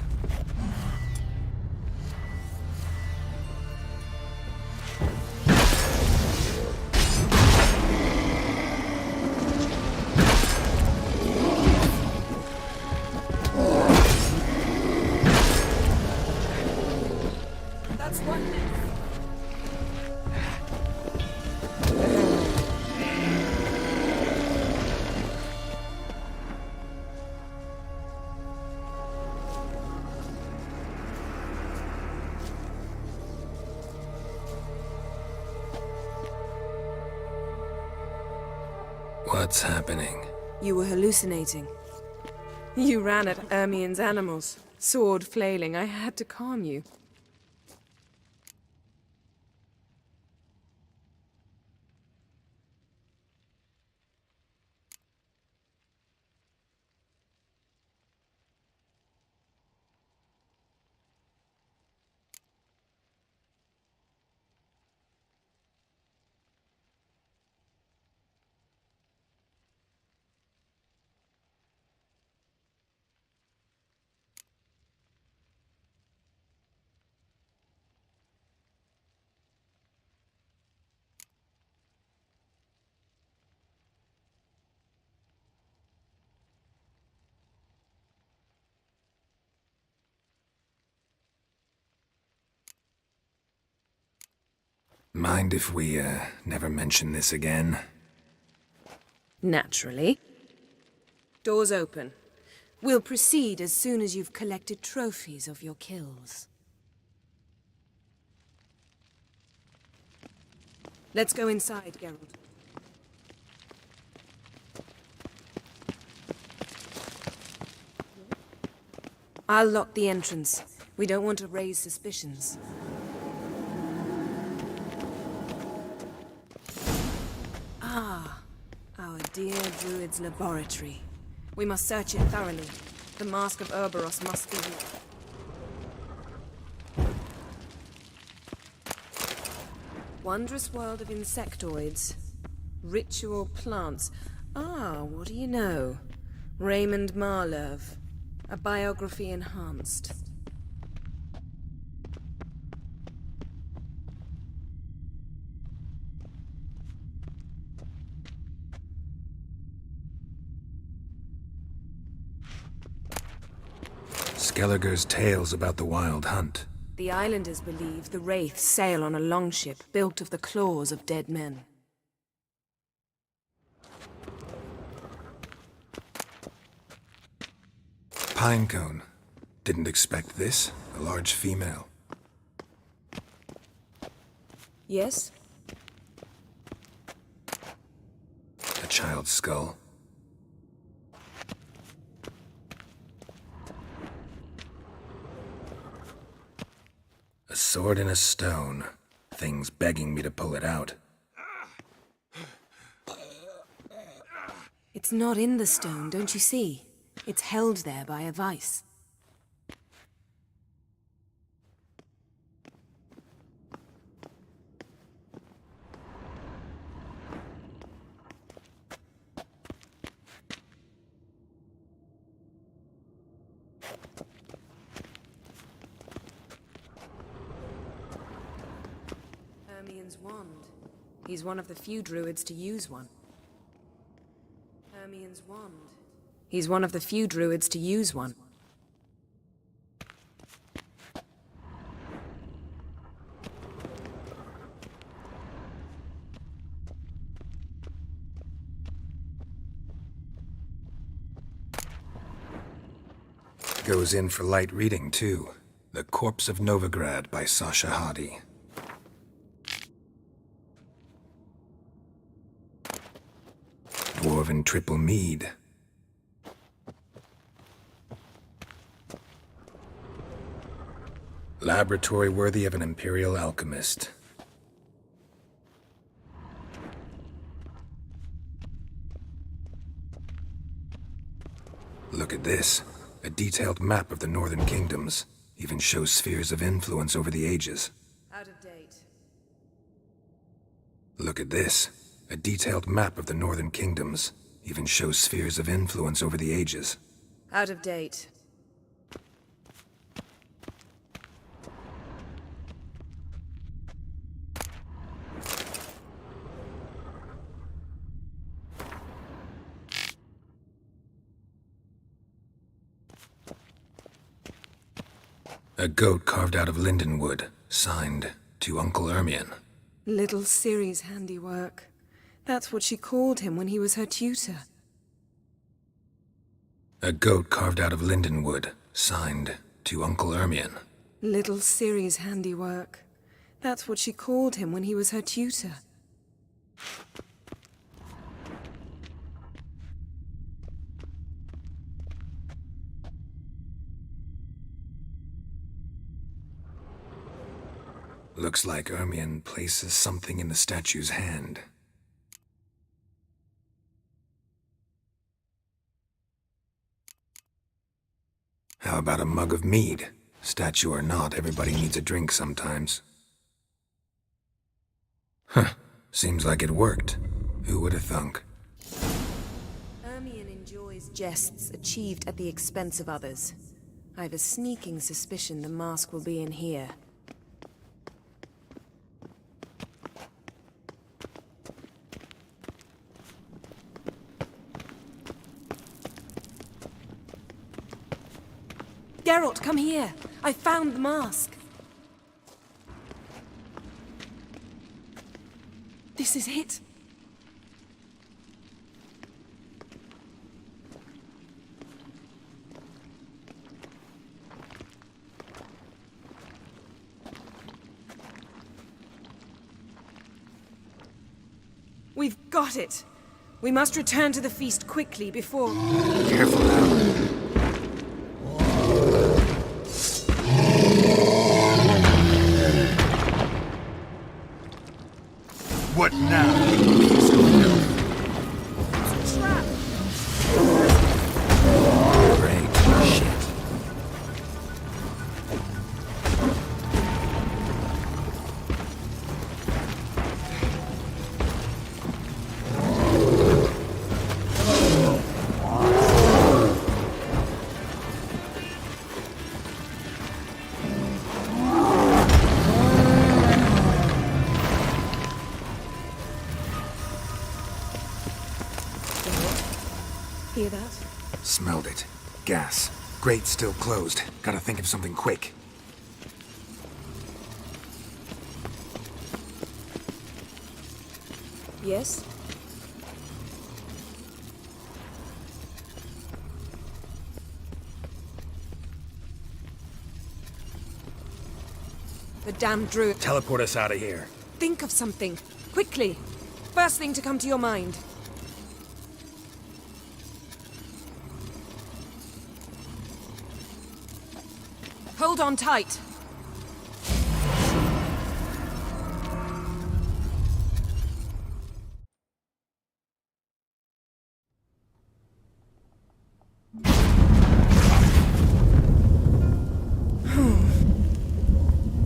Speaker 12: That's one.
Speaker 1: What's happening?
Speaker 12: You were hallucinating. You ran at Ermien's animals, sword flailing. I had to calm you.
Speaker 1: Mind if we, never mention this again?
Speaker 12: Naturally. Doors open. We'll proceed as soon as you've collected trophies of your kills. Let's go inside, Geralt. I'll lock the entrance. We don't want to raise suspicions. Ah, our dear Druid's laboratory. We must search it thoroughly. The Mask of Ouroboros must be here. Wondrous world of insectoids. Ritual plants. Ah, what do you know? Raymond Marlove. A biography enhanced.
Speaker 1: Skelliger's tales about the wild hunt.
Speaker 12: The islanders believe the wraiths sail on a longship built of the claws of dead men.
Speaker 1: Pinecone. Didn't expect this. A large female.
Speaker 12: Yes?
Speaker 1: A child's skull. A sword in a stone. Things begging me to pull it out.
Speaker 12: It's not in the stone, don't you see? It's held there by a vice. Ermien's wand. He's one of the few druids to use one. Ermien's wand. He's one of the few druids to use one.
Speaker 1: Goes in for light reading, too. The Corpse of Novigrad by Sasha Hadi. Dwarven Triple Mead. Laboratory worthy of an imperial alchemist. Look at this. A detailed map of the northern kingdoms. Even shows spheres of influence over the ages.
Speaker 12: Out of date.
Speaker 1: Look at this. A detailed map of the northern kingdoms. Even shows spheres of influence over the ages.
Speaker 12: Out of date.
Speaker 1: A goat carved out of linden wood, signed to Uncle Ermion.
Speaker 12: Little Ciri's handiwork. That's what she called him when he was her tutor.
Speaker 1: A goat carved out of linden wood, signed to Uncle Ermion.
Speaker 12: Little Ciri's handiwork. That's what she called him when he was her tutor.
Speaker 1: Looks like Ermion places something in the statue's hand. How about a mug of mead? Statue or not, everybody needs a drink sometimes. Huh. Seems like it worked. Who would have thunk?
Speaker 12: Ermion enjoys jests achieved at the expense of others. I have a sneaking suspicion the mask will be in here. Geralt, come here. I found the mask. This is it. We've got it. We must return to the feast quickly before...
Speaker 1: Careful now.
Speaker 14: What now?
Speaker 1: Great shit.
Speaker 12: Hear that?
Speaker 1: Smelled it. Gas. Grate still closed. Gotta think of something quick.
Speaker 12: Yes? The damn druid.
Speaker 1: Teleport us out of here.
Speaker 12: Think of something. Quickly. First thing to come to your mind. Hold on tight.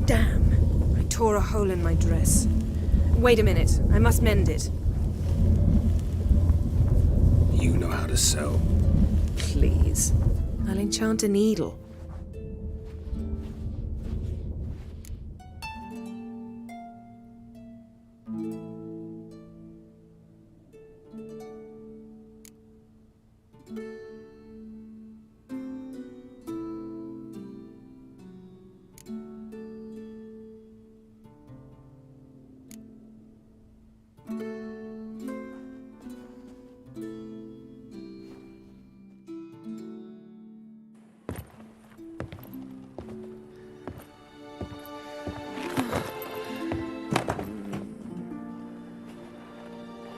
Speaker 12: Damn. I tore a hole in my dress. Wait a minute. I must mend it.
Speaker 1: You know how to sew.
Speaker 12: Please. I'll enchant a needle.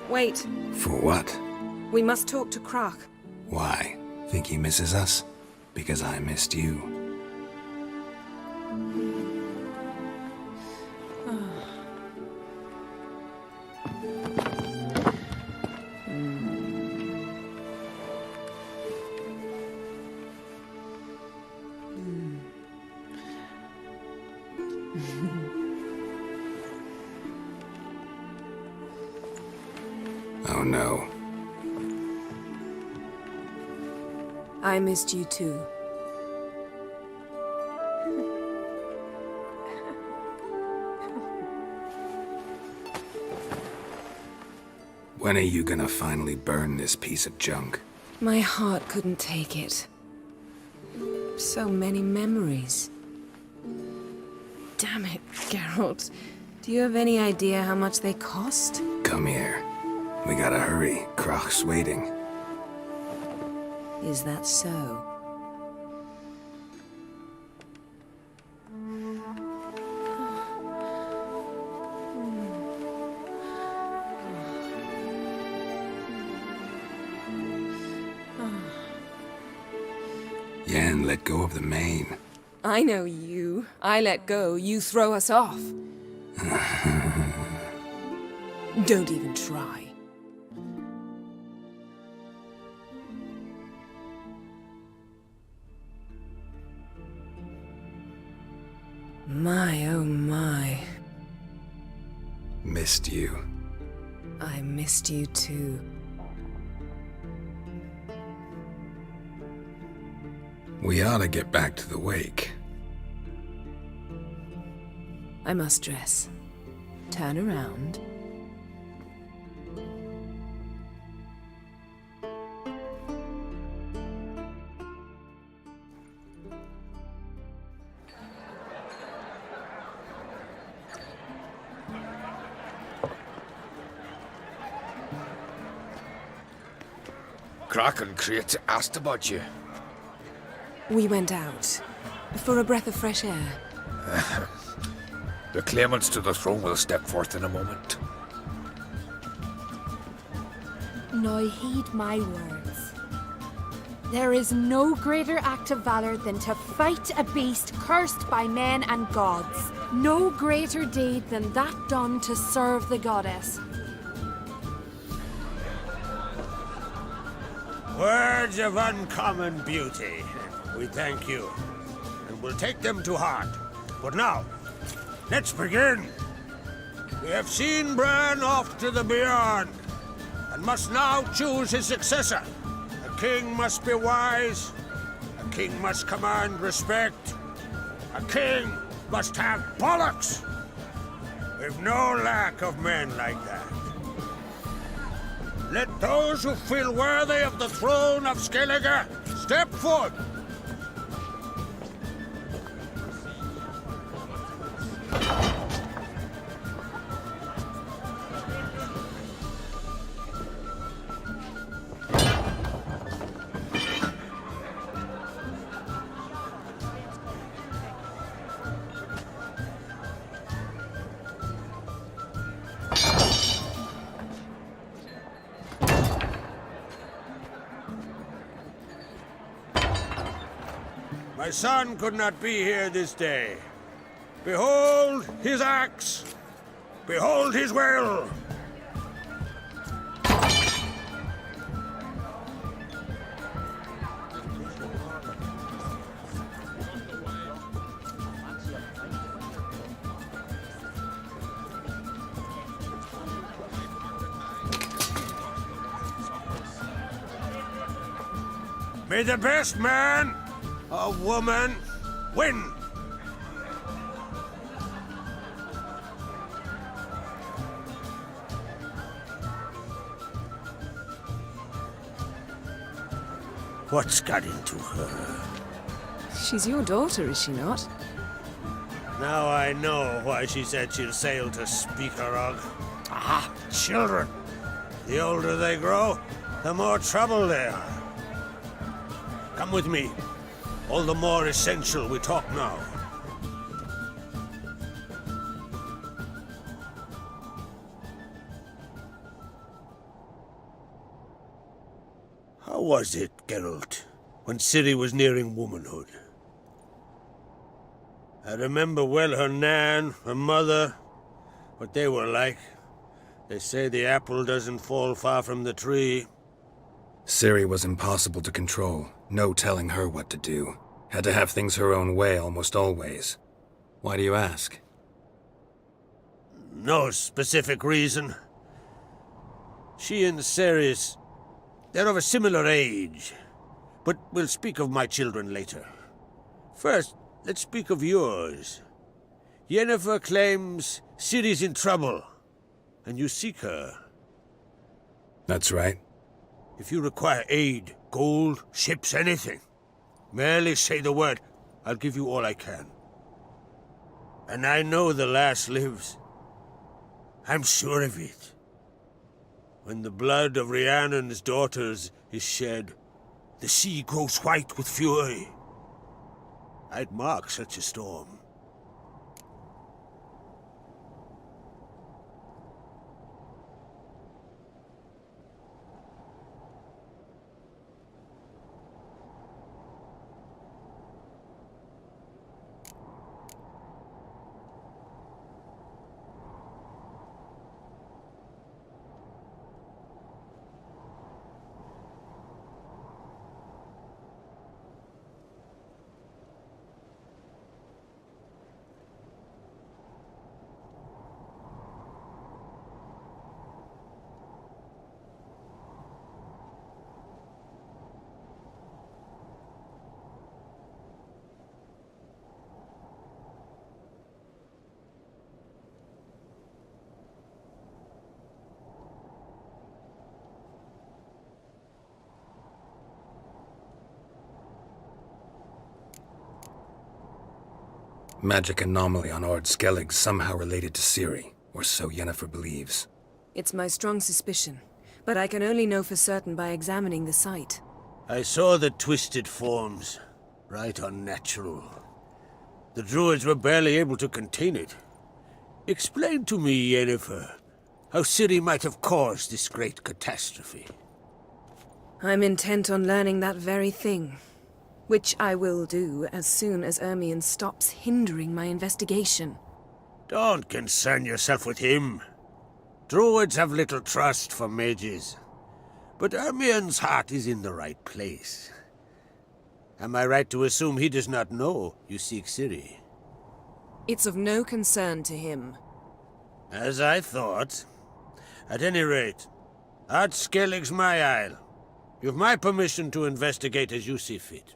Speaker 12: Wait.
Speaker 1: For what?
Speaker 12: We must talk to Croc.
Speaker 1: Why? Think he misses us? Because I missed you. Oh no.
Speaker 12: I missed you too.
Speaker 1: When are you gonna finally burn this piece of junk?
Speaker 12: My heart couldn't take it. So many memories. Damn it, Geralt. Do you have any idea how much they cost?
Speaker 1: Come here. We gotta hurry. Croc's waiting.
Speaker 12: Is that so?
Speaker 1: Yen let go of the mane.
Speaker 12: I know you. I let go, you throw us off. Don't even try. My, oh my.
Speaker 1: Missed you.
Speaker 12: I missed you too.
Speaker 1: We ought to get back to the wake.
Speaker 12: I must dress. Turn around.
Speaker 11: Kraken Crate asked about you.
Speaker 12: We went out. For a breath of fresh air.
Speaker 11: The claimants to the throne will step forth in a moment.
Speaker 16: Now heed my words. There is no greater act of valor than to fight a beast cursed by men and gods. No greater deed than that done to serve the goddess.
Speaker 3: Words of uncommon beauty. We thank you, and we'll take them to heart. But now, let's begin. We have seen Bran off to the beyond, and must now choose his successor. A king must be wise, a king must command respect, a king must have bollocks. We've no lack of men like that. Let those who feel worthy of the throne of Skellige step forth. My son could not be here this day. Behold his axe. Behold his will. May the best man or woman win. What's got into her?
Speaker 12: She's your daughter, is she not?
Speaker 3: Now I know why she said she'll sail to Speakerog. Ah, children. The older they grow, the more trouble they are. Come with me. All the more essential we talk now. How was it, Geralt, when Ciri was nearing womanhood? I remember well her nan, her mother, what they were like. They say the apple doesn't fall far from the tree.
Speaker 1: Ciri was impossible to control. No telling her what to do. Had to have things her own way almost always. Why do you ask?
Speaker 3: No specific reason. She and Ceres, they're of a similar age. But we'll speak of my children later. First, let's speak of yours. Yennefer claims Ciri's in trouble, and you seek her.
Speaker 1: That's right.
Speaker 3: If you require aid, gold, ships, anything, merely say the word. I'll give you all I can.
Speaker 5: And I know the lass lives. I'm sure of it. When the blood of Rhiannon's daughters is shed, the sea grows white with fury. I'd mark such a storm.
Speaker 1: Magic anomaly on Ord Skellig somehow related to Ciri, or so Yennefer believes.
Speaker 12: It's my strong suspicion, but I can only know for certain by examining the site.
Speaker 5: I saw the twisted forms. Right unnatural. The druids were barely able to contain it. Explain to me, Yennefer, how Ciri might have caused this great catastrophe.
Speaker 12: I'm intent on learning that very thing. Which I will do as soon as Ermion stops hindering my investigation.
Speaker 5: Don't concern yourself with him. Druids have little trust for mages. But Ermion's heart is in the right place. Am I right to assume he does not know you seek Ciri?
Speaker 12: It's of no concern to him.
Speaker 5: As I thought. At any rate, Ard Skellig's my isle. You've my permission to investigate as you see fit.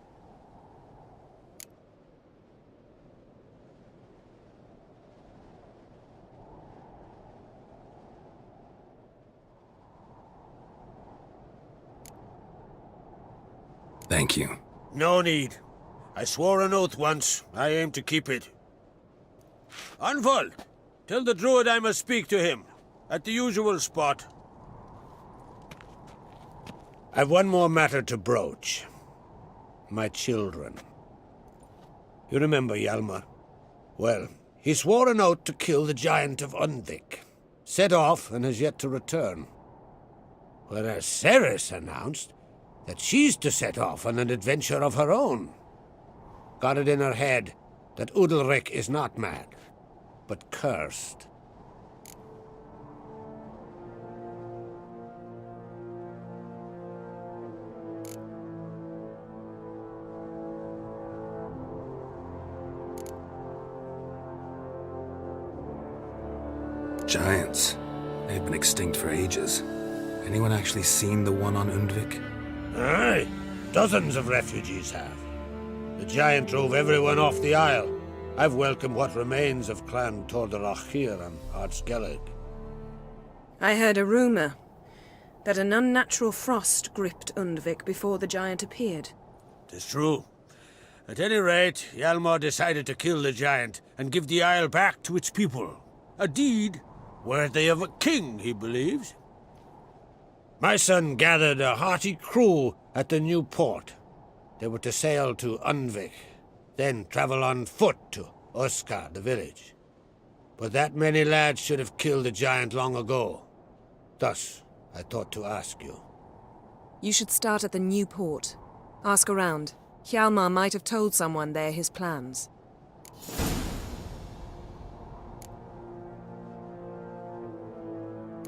Speaker 1: Thank you.
Speaker 5: No need. I swore an oath once. I aim to keep it. Unfold! Tell the druid I must speak to him. At the usual spot. I've one more matter to broach. My children. You remember Hjalmar? Well, he swore an oath to kill the giant of Undvik. Set off and has yet to return. Whereas Ceres announced that she's to set off on an adventure of her own. Got it in her head that Udalric is not mad, but cursed.
Speaker 1: Giants. They've been extinct for ages. Anyone actually seen the one on Undvik?
Speaker 5: Aye, dozens of refugees have. The giant drove everyone off the isle. I've welcomed what remains of Clan Tordarachir and Ard Skellig.
Speaker 12: I heard a rumor that an unnatural frost gripped Undvik before the giant appeared.
Speaker 5: 'Tis true. At any rate, Hjalmar decided to kill the giant and give the isle back to its people. A deed worthy of a king, he believes. My son gathered a hearty crew at the new port. They were to sail to Undvik, then travel on foot to Oskar, the village. But that many lads should have killed the giant long ago. Thus, I thought to ask you.
Speaker 12: You should start at the new port. Ask around. Hjalmar might have told someone there his plans.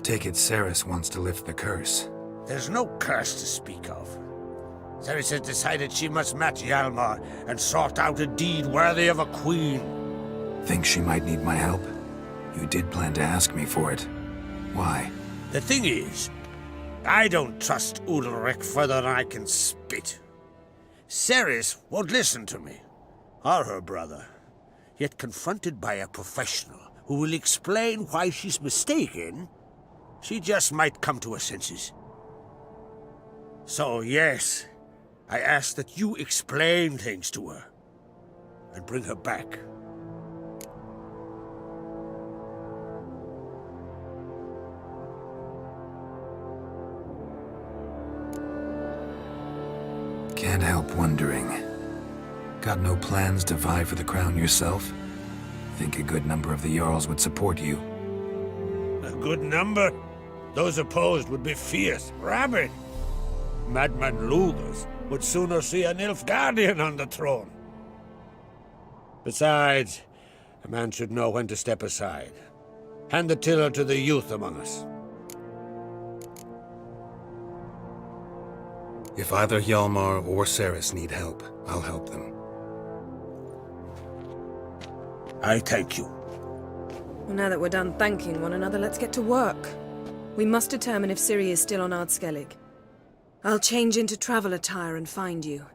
Speaker 1: Take it Ceres wants to lift the curse.
Speaker 5: There's no curse to speak of. Ceres has decided she must match Hjalmar and sort out a deed worthy of a queen.
Speaker 1: Think she might need my help? You did plan to ask me for it. Why?
Speaker 5: The thing is, I don't trust Udalric further than I can spit. Ceres won't listen to me, or her brother. Yet confronted by a professional who will explain why she's mistaken, she just might come to her senses. So, yes, I ask that you explain things to her and bring her back.
Speaker 1: wondering. Got no plans to vie for the crown yourself? Think a good number of the Jarls would support you.
Speaker 14: A good number? Those opposed would be fierce, rabid. Madman Lugers would sooner see an Nilfgaardian on the throne. Besides, a man should know when to step aside. Hand the tiller to the youth among us.
Speaker 1: If either Hjalmar or Cerys need help, I'll help them.
Speaker 14: I thank you.
Speaker 12: Well, now that we're done thanking one another, let's get to work. We must determine if Ciri is still on Ardskellig. I'll change into travel attire and find you.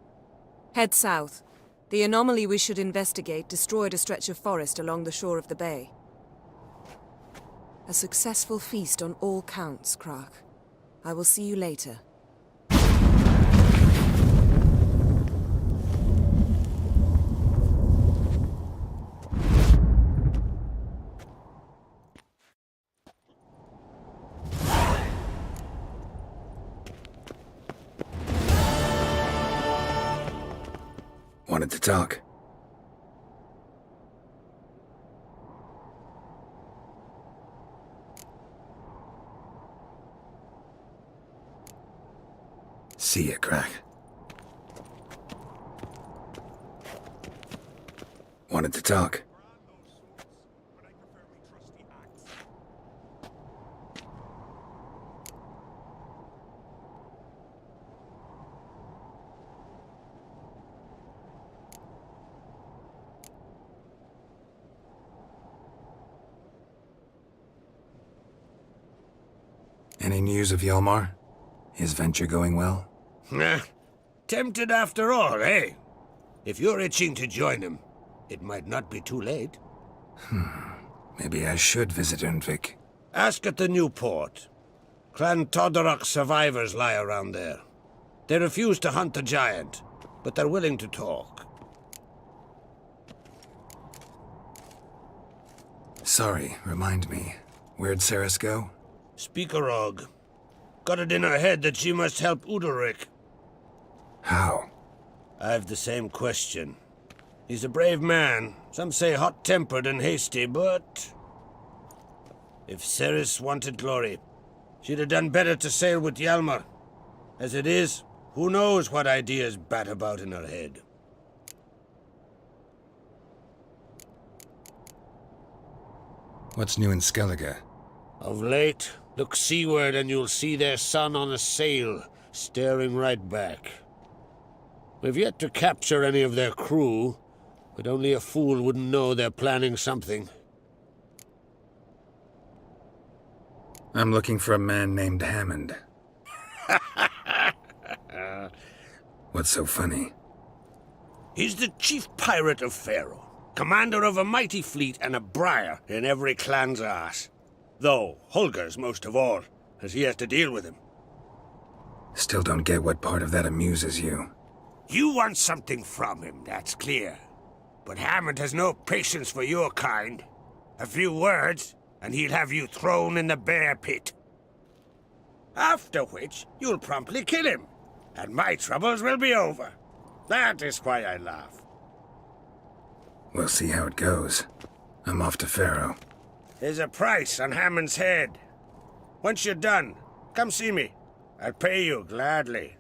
Speaker 12: Head south. The anomaly we should investigate destroyed a stretch of forest along the shore of the bay. A successful feast on all counts, Krach. I will see you later.
Speaker 1: Wanted to talk. See ya, Krach. Wanted to talk. Any news of Hjalmar? His venture going well?
Speaker 14: Nah, tempted after all, eh? If you're itching to join him, it might not be too late.
Speaker 1: Maybe I should visit Undvik.
Speaker 14: Ask at the new port. Clan Todorok survivors lie around there. They refuse to hunt the giant, but they're willing to talk.
Speaker 1: Sorry, remind me. Where'd Cerys go?
Speaker 14: Speakerog. Got it in her head that she must help Udalric.
Speaker 1: How?
Speaker 14: I've the same question. He's a brave man. Some say hot-tempered and hasty, but... if Cerys wanted glory, she'd have done better to sail with Hjalmar. As it is, who knows what ideas bat about in her head.
Speaker 1: What's new in Skellige?
Speaker 14: Of late, look seaward and you'll see their sun on a sail, staring right back. We've yet to capture any of their crew, but only a fool wouldn't know they're planning something.
Speaker 1: I'm looking for a man named Hammond. What's so funny?
Speaker 14: He's the chief pirate of Faroe, commander of a mighty fleet and a briar in every clan's arse. Though Holger's most of all, as he has to deal with him.
Speaker 1: Still don't get what part of that amuses you.
Speaker 14: You want something from him, that's clear. But Hammond has no patience for your kind. A few words, and he'll have you thrown in the bear pit. After which, you'll promptly kill him, and my troubles will be over. That is why I laugh.
Speaker 1: We'll see how it goes. I'm off to Faroe.
Speaker 14: There's a price on Hammond's head. Once you're done, come see me. I'll pay you gladly.